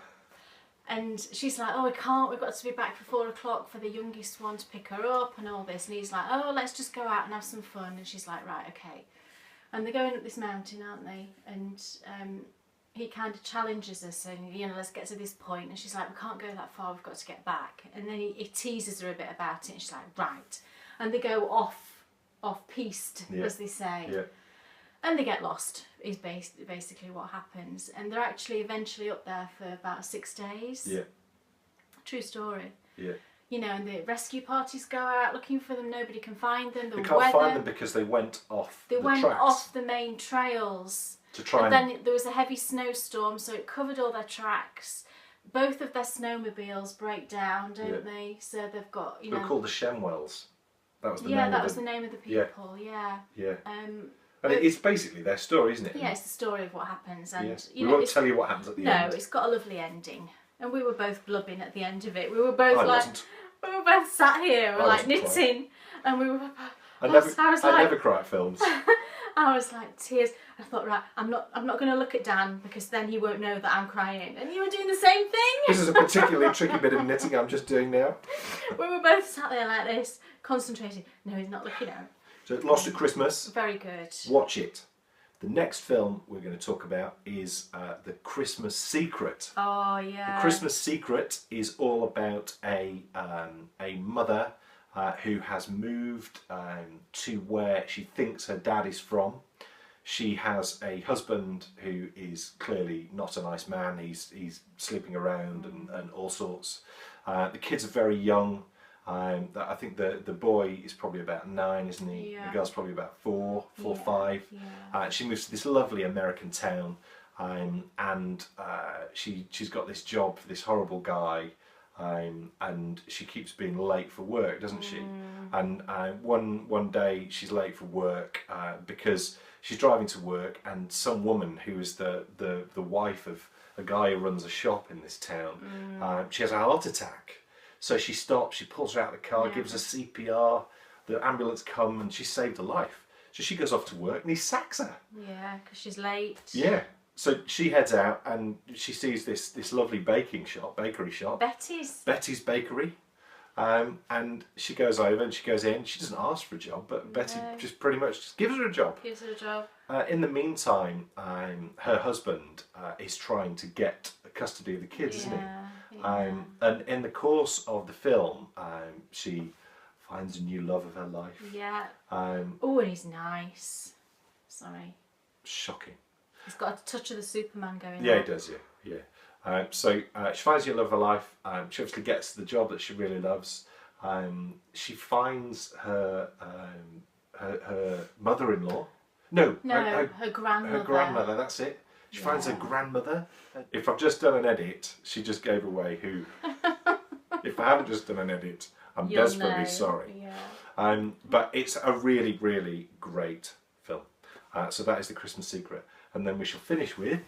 And she's like, oh, we can't, we've got to be back for 4 o'clock for the youngest one to pick her up and all this. And he's like, oh, let's just go out and have some fun. And she's like, right, okay. And they're going up this mountain, aren't they? And he kind of challenges us, saying, you know, let's get to this point. And she's like, we can't go that far, we've got to get back. And then he teases her a bit about it, and she's like, right. And they go off-piste, as they say. Yeah. And they get lost, is basically what happens. And they're actually eventually up there for about 6 days. Yeah. True story. Yeah. You know, and the rescue parties go out looking for them, nobody can find them. They can't find them because they went off the tracks. They went off the main trails. To try and then there was a heavy snowstorm, so it covered all their tracks. Both of their snowmobiles break down, don't they? So they've got, you know... They're called the Shenwells. That was the name Yeah, of that was the name of the people, yeah. And it's basically their story, isn't it? Yeah, it's the story of what happens. And we won't tell you what happens at the end. No, it's got a lovely ending. And we were both blubbing at the end of it. We were both we were both sat here, we're like knitting, and we were... I never cry at films. I was like, tears. I thought, right, I'm not going to look at Dan because then he won't know that I'm crying. And you were doing the same thing. This is a particularly tricky bit of knitting I'm just doing now. We were both sat there like this, concentrating. No, he's not looking out. So, Lost at Christmas. Very good. Watch it. The next film we're going to talk about is The Christmas Secret. Oh, yeah. The Christmas Secret is all about a mother who has moved to where she thinks her dad is from. She has a husband who is clearly not a nice man. He's sleeping around and all sorts. The kids are very young. I think the boy is probably about 9, isn't he? Yeah. The girl's probably about 4, 5. Yeah. She moves to this lovely American town, and she's got this job for this horrible guy. And she keeps being late for work, doesn't she? And one day she's late for work because she's driving to work, and some woman who is the wife of a guy who runs a shop in this town, she has a heart attack. So she stops, she pulls her out of the car, gives her CPR, the ambulance come, and she saved her life. So she goes off to work and he sacks her. Yeah, because she's late. Yeah. So she heads out and she sees this lovely bakery shop. Betty's Bakery. And she goes over and she goes in. She doesn't ask for a job, but Betty just pretty much just gives her a job. In the meantime, her husband is trying to get custody of the kids, isn't he? And in the course of the film, she finds a new love of her life. Yeah. Oh, and he's nice. Sorry. Shocking. He's got a touch of the Superman going on. Yeah, he does, yeah. So she finds a new love of her life. She obviously gets the job that she really loves. She finds her mother-in-law. No, her grandmother. Her grandmother, that's it. She finds her grandmother. If I've just done an edit, she just gave away who. If I haven't just done an edit, I'm desperately sorry. Yeah. But it's a really, really great film. So that is The Christmas Secret. And then we shall finish with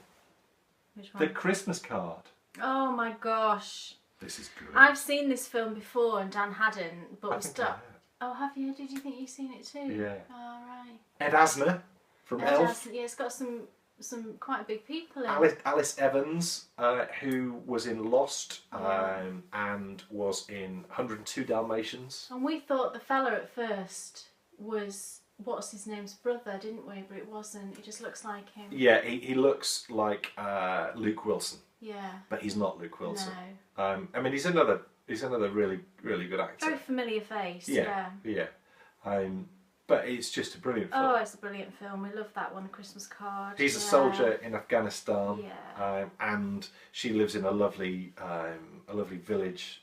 The Christmas Card. Oh my gosh. This is good. I've seen this film before and Dan hadn't, but I we think stuck. Oh, have you? Did you think you've seen it too? Yeah. Oh, right. Ed Asner from Elf. Yeah, it's got some quite big people in. Alice Evans, who was in Lost and was in 102 Dalmatians. And we thought the fella at first was what's his name's brother, didn't we? But it wasn't. He just looks like him. Yeah, he looks like Luke Wilson. Yeah. But he's not Luke Wilson. No. I mean, he's another He's another really, really good actor. Very familiar face. Yeah. But it's just a brilliant film. Oh, it's a brilliant film. We love that one, Christmas Card. He's a soldier in Afghanistan, Yeah. And she lives in a lovely village,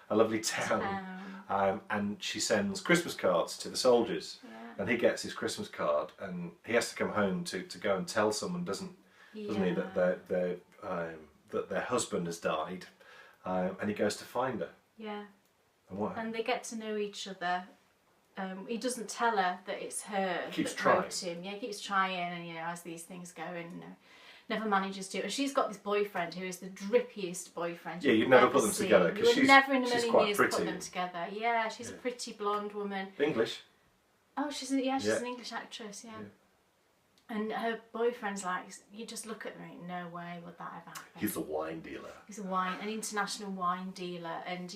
a lovely town, and she sends Christmas cards to the soldiers, and he gets his Christmas card, and he has to come home to go and tell someone, doesn't he, that their husband has died, and he goes to find her. Yeah. And they get to know each other. He doesn't tell her that it's her that wrote him. Yeah, he keeps trying, and as these things go, and never manages to. And she's got this boyfriend who is the drippiest boyfriend. Yeah, you'd never put them together because she's never in a million quite years pretty. put them together. Yeah, she's a pretty blonde woman. English. Oh, she's an English actress. Yeah. And her boyfriend's like, you just look at them, no way would that ever happen. He's a wine dealer. He's an international wine dealer, and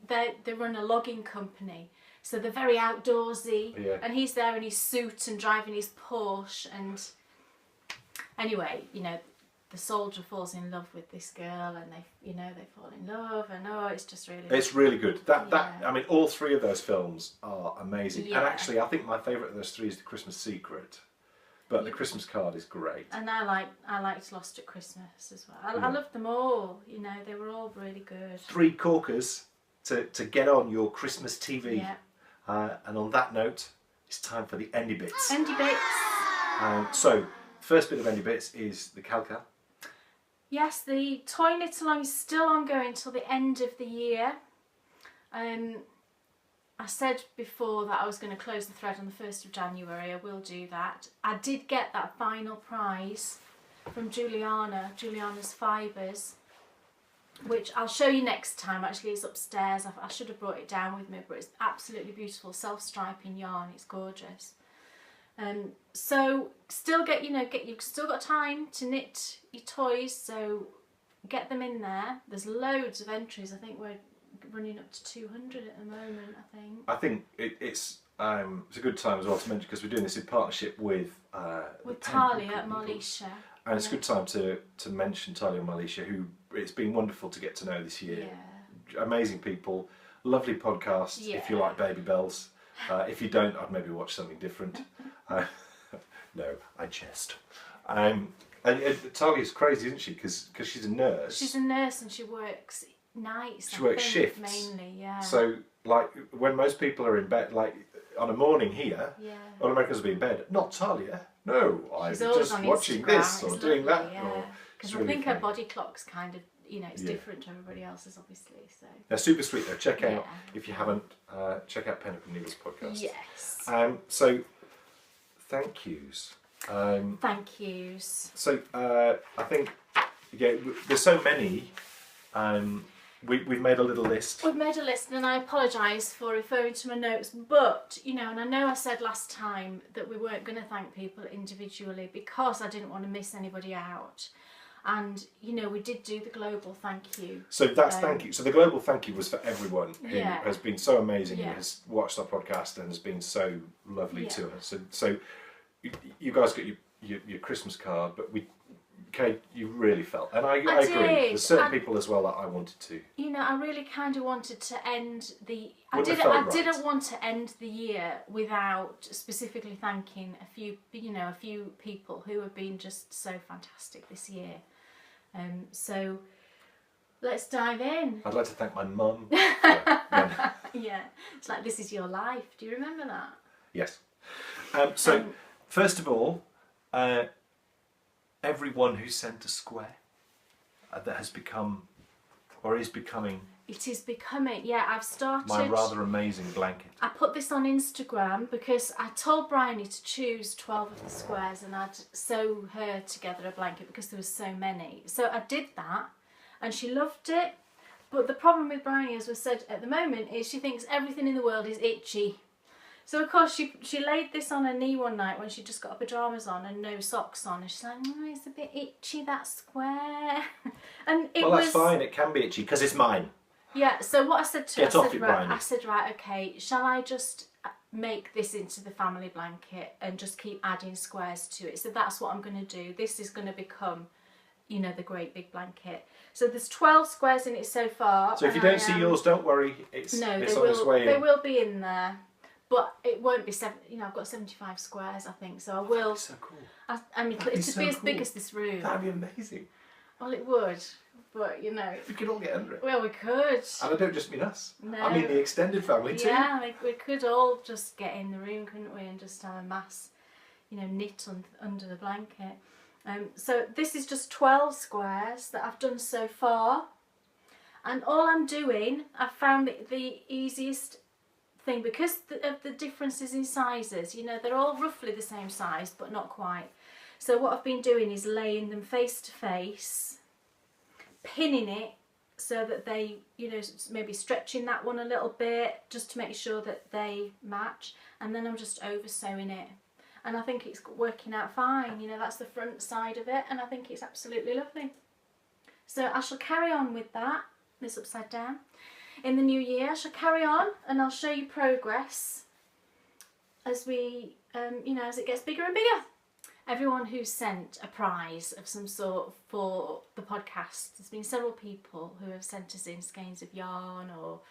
they run a logging company. So they're very outdoorsy, and he's there in his suit and driving his Porsche. And anyway, the soldier falls in love with this girl, and they fall in love, and it's just really. It's really good. I mean, all three of those films are amazing, and actually, I think my favourite of those three is The Christmas Secret, but The Christmas Card is great. And I liked Lost at Christmas as well. I loved them all. They were all really good. 3 corkers to get on your Christmas TV. Yeah. And on that note, it's time for the Endy Bits. Endy Bits. So, the first bit of Endy Bits is the KALCAL. Yes, the toy knit along is still ongoing till the end of the year. I said before that I was going to close the thread on the 1st of January. I will do that. I did get that final prize from Juliana's Fibres, which I'll show you next time. Actually, it's upstairs. I should have brought it down with me, but it's absolutely beautiful self-striping yarn. It's gorgeous. So still you've still got time to knit your toys, so get them in there. There's loads of entries. I think we're running up to 200 at the moment. I think it's a good time as well to mention, because we're doing this in partnership with Talia at Marlisha. And it's a good time to mention Talia and Marlisha, who it's been wonderful to get to know this year. Yeah. Amazing people, lovely podcast. If you like Baby Bells, if you don't, I'd maybe watch something different. No, I jest. And Talia's crazy, isn't she? Because she's a nurse. She's a nurse and she works nights. She works shifts mainly. Yeah. So like when most people are in bed, like on a morning here, all Americans will be in bed. Not Talia. No, I'm just watching this or doing that. Because I think her body clock's kind of, it's different to everybody else's, obviously. So they're super sweet though. Check out, if you haven't, check out Pen Up and Needles podcast. Yes. So thank yous. Thank yous. So I think there's so many. We've made a little list. We've made a list, and I apologise for referring to my notes, but, and I know I said last time that we weren't going to thank people individually because I didn't want to miss anybody out. And, we did do the global thank you. So that's thank you. So the global thank you was for everyone who has been so amazing and has watched our podcast and has been so lovely to us. So you guys got your Christmas card, but Kate, you really felt, and I agree. There's certain people as well that I wanted to. I really kind of wanted to end the. I didn't want to end the year without specifically thanking a few people who have been just so fantastic this year. So let's dive in. I'd like to thank my mum. Yeah, it's like this is your life. Do you remember that? Yes. First of all. Everyone who sent a square that has become, or is becoming... It is becoming, I've started... my rather amazing blanket. I put this on Instagram because I told Bryony to choose 12 of the squares and I'd sew her together a blanket because there were so many. So I did that and she loved it. But the problem with Bryony, as we said at the moment, is she thinks everything in the world is itchy. So of course she laid this on her knee one night when she just got her pyjamas on and no socks on, and she's like, it's a bit itchy, that square. And that's fine. It can be itchy because it's mine. Yeah. So what I said to her, I said, right, okay, shall I just make this into the family blanket and just keep adding squares to it? So that's what I'm going to do. This is going to become you know, the great big blanket. So there's 12 squares in it so far. So if you don't see yours, don't worry. It's on its way in. They will be in there, but it won't be you know, I've got 75 squares, I think. So I will. That'd be so cool. I mean, it could be as big as this room. That'd be amazing. Well, it would, but you know. We could all get under it. Well, we could. And I don't just mean us. No. I mean the extended family too. Yeah, we could all just get in the room, couldn't we, and just have a mass, you know, knit under the blanket. So this is just 12 squares that I've done so far, and all I'm doing, I've found the easiest thing, because of the differences in sizes, you know, they're all roughly the same size but not quite. So what I've been doing is laying them face to face, pinning it so that they, you know, maybe stretching that one a little bit just to make sure that they match, and then I'm just over sewing it. And I think it's working out fine. You know, that's the front side of it, and I think it's absolutely lovely. So I shall carry on with that, this upside down. In the new year, I shall carry on, and I'll show you progress as we, you know, as it gets bigger and bigger. Everyone who's sent a prize of some sort for the podcast, there's been several people who have sent us in skeins of yarn or,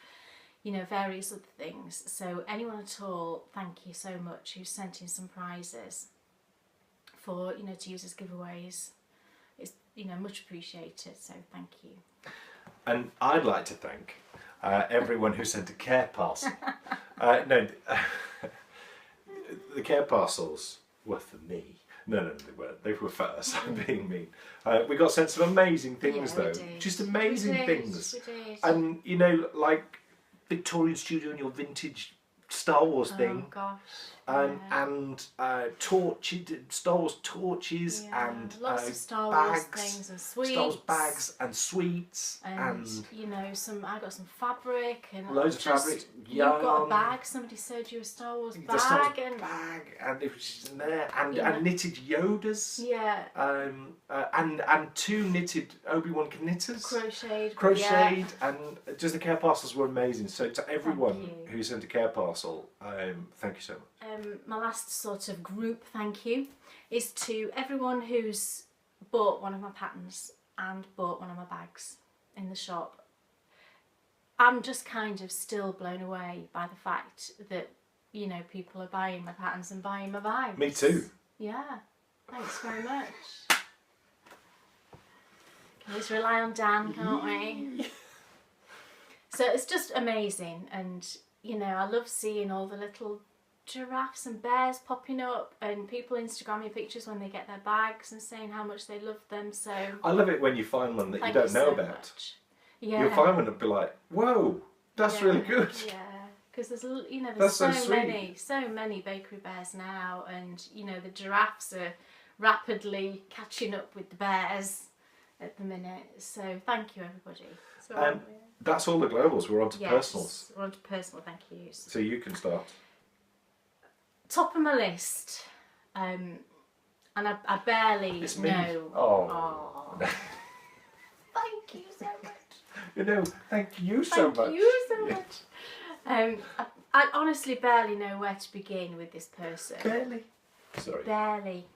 you know, various other things. So anyone at all, thank you so much who's sent in some prizes for, you know, to use as giveaways. It's, you know, much appreciated, so thank you. And I'd like to thank everyone who sent a care parcel. The care parcels were for me. No, they weren't. They were for us. I'm being mean. We got sent some amazing things, though. Just amazing things. We did. And, you know, like Victorian Studio and your vintage Star Wars thing. Oh gosh. And torches, Star Wars torches, and lots of Star bags, Wars things and sweets. Star Wars bags and sweets, and you know, I got some fabric and loads of fabric. You got a bag. Somebody sewed you a Star Wars bag, and it was in there, and knitted Yodas. Yeah. And two knitted Obi-Wan knitters. Crocheted, and just the care parcels were amazing. So to everyone who sent a care parcel, thank you so much. My last sort of group thank you is to everyone who's bought one of my patterns and bought one of my bags in the shop. I'm just kind of still blown away by the fact that, you know, people are buying my patterns and buying my bags. Me too. Yeah, thanks very much. Can always rely on Dan, can't we? So it's just amazing, and you know, I love seeing all the little giraffes and bears popping up, and people Instagramming pictures when they get their bags and saying how much they love them. So I love it when you find one that you don't know about. Much. Yeah, you'll find one and be like, "Whoa, that's really good." Yeah, because there's, you know, there's so sweet. many bakery bears now, and you know, the giraffes are rapidly catching up with the bears at the minute. So thank you, everybody. So, that's all the globals. We're on to personals. We're on to personal thank yous. So you can start. Top of my list, and I barely it's me. know. Oh. Thank you so much. You know, thank you so much. Thank you so much. I honestly barely know where to begin with this person. Barely. Sorry. Barely.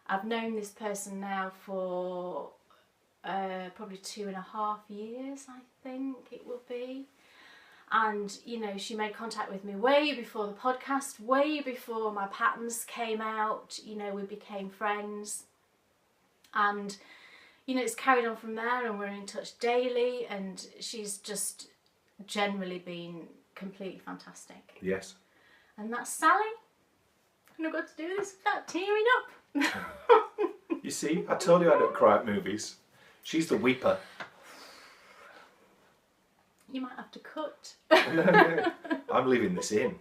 I've known this person now for probably 2.5 years, I think it will be. And, you know, she made contact with me way before the podcast, way before my patterns came out. You know, we became friends. And, you know, it's carried on from there, and we're in touch daily, and she's just generally been completely fantastic. Yes. And that's Sally. And I've got to do this without tearing up. You see, I told you I don't cry at movies. She's the weeper. You might have to cut. No. I'm leaving this in.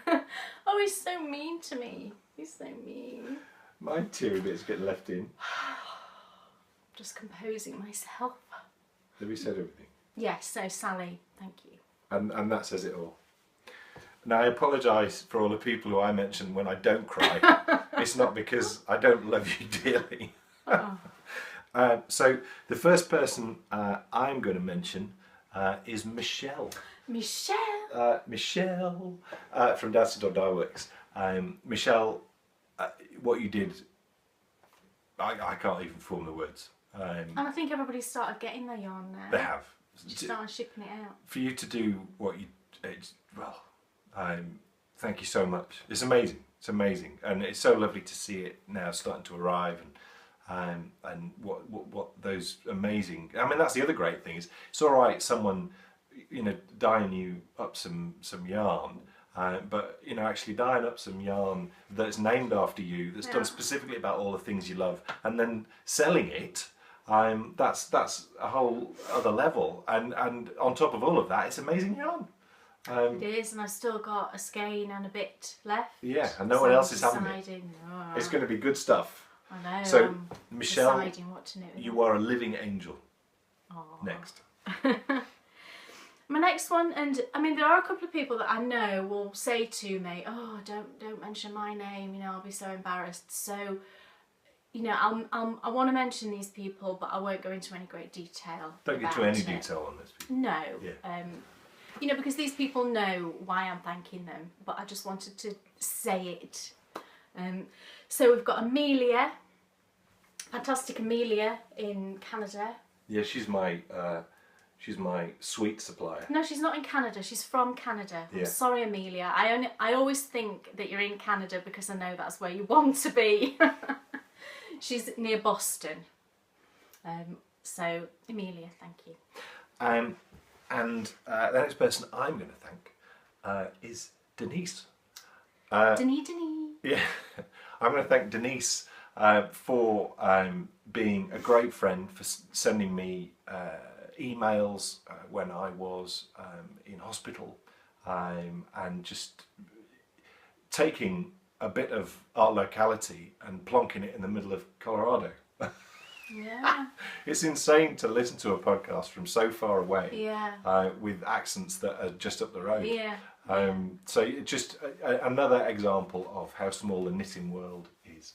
Oh, he's so mean to me. He's so mean. My teary bits get left in. Just composing myself. Have you said everything? Yes, so Sally, thank you. And that says it all. Now I apologise for all the people who I mention when I don't cry. It's not because I don't love you dearly. Oh. So the first person I'm going to mention is Michelle. Michelle from Dancing Dog Dye Works. Michelle, what you did I can't even form the words. And I think everybody's started getting their yarn now. They have. Just started shipping it out. For you to do what you, thank you so much. It's amazing. It's amazing, and it's so lovely to see it now starting to arrive, and what those amazing. I mean, that's the other great thing is it's all right. Someone, dyeing you up some yarn. But actually dyeing up some yarn that's named after you, that's done specifically about all the things you love, and then selling it, that's a whole other level. And on top of all of that, it's amazing yarn. It is, and I've still got a skein and a bit left. Yeah, and no one else is having it. Oh, it's going to be good stuff. I know. So, Michelle, deciding what to do. You are a living angel. Aww. Next. My next one, and I mean, there are a couple of people that I know will say to me, "Oh, don't mention my name. I'll be so embarrassed." So, I want to mention these people, but I won't go into any great detail. Don't get into any detail on this people. No. Yeah. Because these people know why I'm thanking them, but I just wanted to say it. So we've got Amelia, fantastic Amelia in Canada. Yeah, she's my sweet supplier. No, she's not in Canada. She's from Canada. Yeah. I'm sorry, Amelia. I always think that you're in Canada because I know that's where you want to be. She's near Boston. So Amelia, thank you. And the next person I'm going to thank is Denise. Denise. Yeah, I'm going to thank Denise for being a great friend, for sending me emails when I was in hospital, and just taking a bit of our locality and plonking it in the middle of Colorado. Yeah. It's insane to listen to a podcast from so far away. Yeah. With accents that are just up the road. Yeah. So just another example of how small the knitting world is.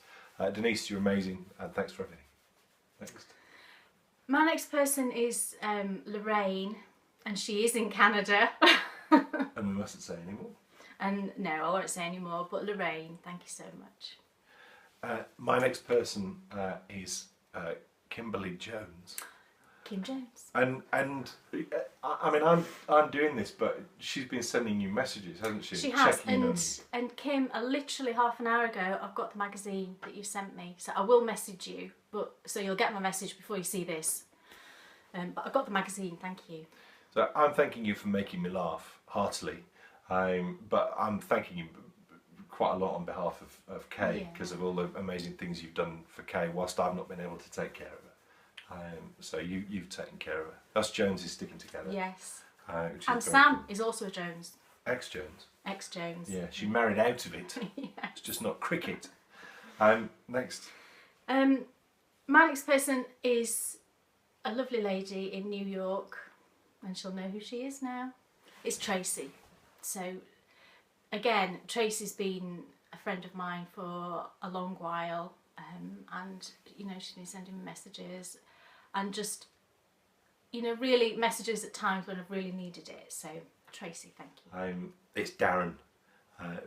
Denise, you're amazing, and thanks for everything. Next. My next person is Lorraine, and she is in Canada. And we mustn't say any more. And no, I won't say any more, but Lorraine, thank you so much. My next person is Kimberly Jones. Kim Jones. And I mean, I'm doing this, but she's been sending you messages, hasn't she? She has, Checking and Kim, literally half an hour ago, I've got the magazine that you sent me, so I will message you, but so you'll get my message before you see this. But I've got the magazine, thank you. So I'm thanking you for making me laugh heartily, but I'm thanking you quite a lot on behalf of Kay, because of all the amazing things you've done for Kay whilst I've not been able to take care of her. So you've taken care of her. Us Joneses sticking together. Yes. And Sam is also a Jones. Ex-Jones. Ex-Jones. Yeah, she married out of it. Yes. It's just not cricket. Next. My next person is a lovely lady in New York, and she'll know who she is now. It's Tracy. So, again, Tracy's been a friend of mine for a long while, and she's been sending me messages, and just really messages at times when I've really needed it. So, Tracy, thank you. It's Darren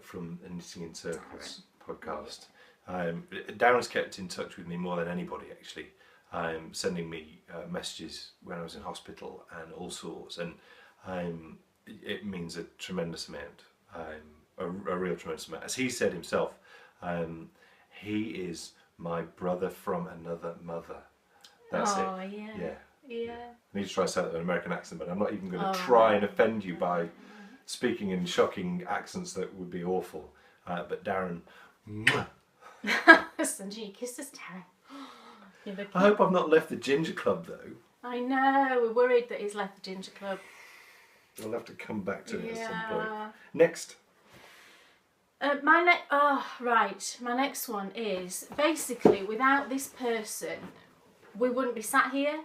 from the Knitting in Circles podcast. Darren's kept in touch with me more than anybody, actually, sending me messages when I was in hospital and all sorts, and it means a tremendous amount, a real tremendous amount. As he said himself, he is my brother from another mother. That's it. Yeah. I need to try to say that with an American accent, but I'm not even going to try and offend you by speaking in shocking accents that would be awful. But Darren, mwah. Send you kisses, Darren. I hope I've not left the Ginger Club though. I know, we're worried that he's left the Ginger Club. We'll have to come back to it at some point. Next. My next one is, basically, without this person, we wouldn't be sat here.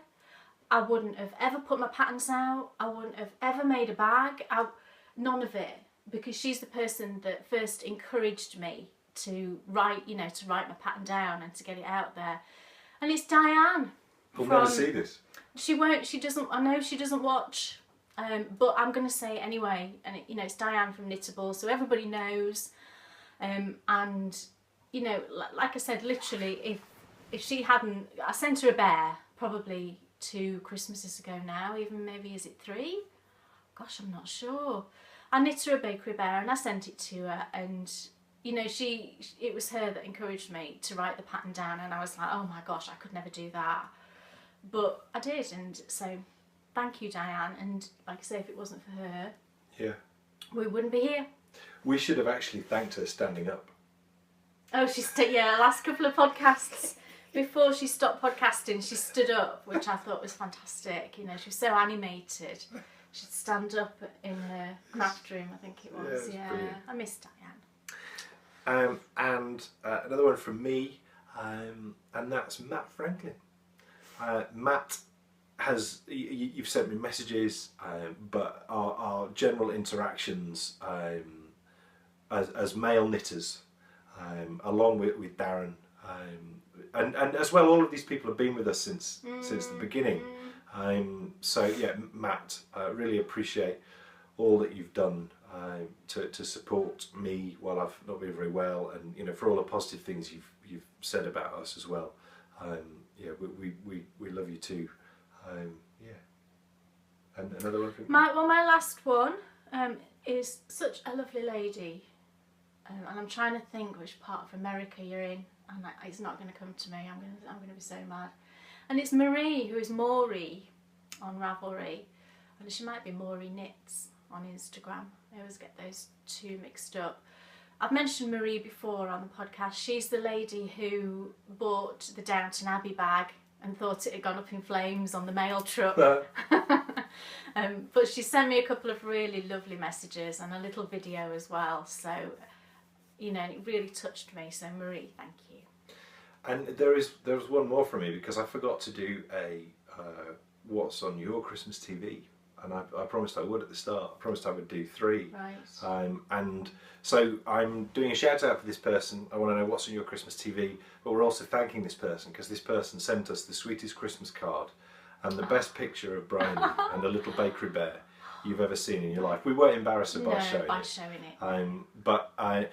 I wouldn't have ever put my patterns out. I wouldn't have ever made a bag. None of it, because she's the person that first encouraged me to write my pattern down and to get it out there. And it's Diane. We'll never see this. She won't. She doesn't. I know she doesn't watch. But I'm going to say it anyway. And it's Diane from Knittable, so everybody knows. And like I said, literally, if if she hadn't, I sent her a bear probably 2 Christmases ago now, even maybe is it 3? Gosh, I'm not sure. I knit her a bakery bear and I sent it to her, and you know, it was her that encouraged me to write the pattern down, and I was like, oh my gosh, I could never do that. But I did, and so thank you, Diane. And like I say, if it wasn't for her, Yeah. we wouldn't be here. We should have actually thanked her standing up. Oh, last couple of podcasts, before she stopped podcasting, she stood up, which I thought was fantastic. You know, she was so animated. She'd stand up in her craft room, I think it was. Yeah, I miss Diane. And another one from me, and that's Matt Franklin. Matt has, you've sent me messages, but our general interactions as male knitters, along with Darren, and as well, all of these people have been with us since the beginning. So yeah, Matt, really appreciate all that you've done to support me while I've not been very well, and you know, for all the positive things you've said about us as well. Yeah, we love you too. Yeah. And another one. My last one is such a lovely lady, and I'm trying to think which part of America you're in, and it's not going to come to me. I'm going to be so mad. And it's Marie, who is Maury on Ravelry, and she might be Maury Knits on Instagram. I always get those two mixed up. I've mentioned Marie before on the podcast. She's the lady who bought the Downton Abbey bag and thought it had gone up in flames on the mail truck. But she sent me a couple of really lovely messages and a little video as well. So, you know, it really touched me. So Marie, thank you. And there was one more from me, because I forgot to do a what's on your Christmas TV. And I promised I would at the start. I promised I would do 3. Right. And so I'm doing a shout out for this person. I want to know what's on your Christmas TV, but we're also thanking this person because this person sent us the sweetest Christmas card and the best picture of Bryony and a little bakery bear you've ever seen in your life. We weren't embarrassed by showing it. But I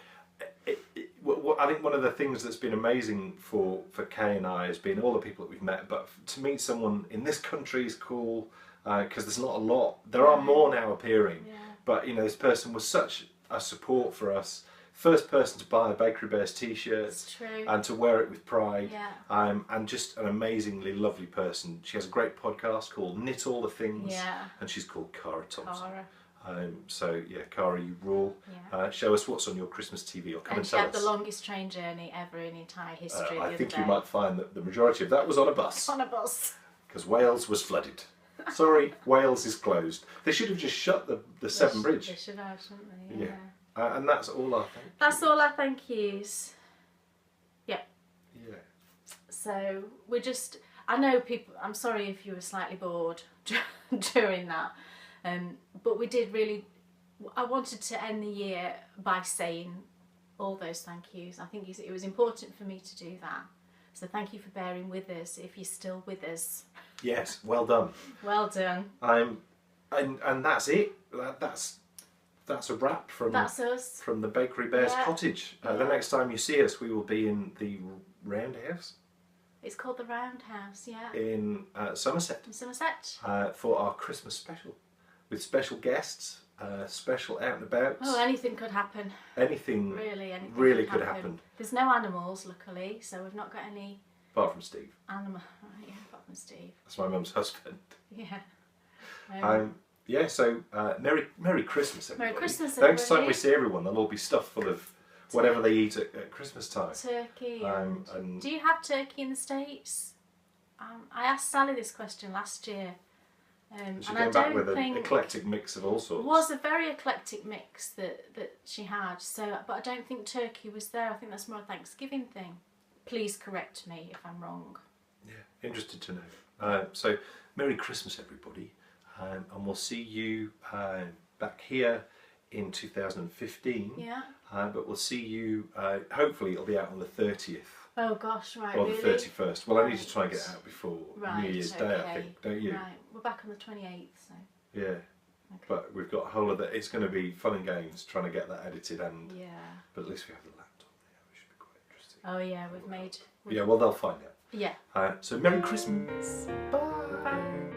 think one of the things that's been amazing for Kay and I has been all the people that we've met, but to meet someone in this country is cool. Because there's not a lot. There are more now appearing, but you know, this person was such a support for us. First person to buy a Bakery Bears t-shirt and to wear it with pride. And just an amazingly lovely person. She has a great podcast called Knit All the Things, and she's called Cara Thompson. So yeah, Cara, you rule. Show us what's on your Christmas TV, or come and tell us. She had the longest train journey ever in entire history. I think you might find that the majority of that was on a bus. On a bus. Because Wales was flooded. Sorry, Wales is closed. They should have just shut the Severn Bridge. They should have, shouldn't they? Yeah. And that's all our thank yous. That's all our thank yous. Yeah. Yeah. So we're just, I know people, I'm sorry if you were slightly bored during that, but we did really, I wanted to end the year by saying all those thank yous. I think it was important for me to do that. So thank you for bearing with us, if you're still with us. Yes, well done. Well done. And that's it. That's a wrap from us. From the Bakery Bears cottage. The next time you see us, we will be in the Roundhouse. It's called the Roundhouse, yeah. In Somerset. In Somerset. For our Christmas special, with special guests, special out and about. Oh, anything could happen. Anything really could happen. There's no animals, luckily, so we've not got any. Apart from Steve. Right, yeah, apart from Steve. That's my mum's husband. Yeah. Yeah, so Merry Christmas, everybody. Merry Christmas, everybody. Next time we see everyone, they'll all be stuffed full of whatever they eat at Christmas time. Turkey. And do you have turkey in the States? I asked Sally this question last year. She came back with an eclectic mix of all sorts. It was a very eclectic mix that she had. So, but I don't think turkey was there. I think that's more a Thanksgiving thing. Please correct me if I'm wrong. Yeah, interested to know. So, Merry Christmas, everybody. And we'll see you back here in 2015. Yeah. But we'll see you, hopefully it'll be out on the 30th. Oh gosh, right, or really? the 31st. Well, I need to try and get it out before New Year's Day, I think, don't you? Right, we're back on the 28th, so. Yeah. Okay. But we've got a whole other, it's going to be fun and games trying to get that edited, and but at least we have the laptop there, which should be quite interesting. Oh yeah, we've made... Yeah, well, they'll find out. Yeah. So Merry Christmas. Bye. Bye.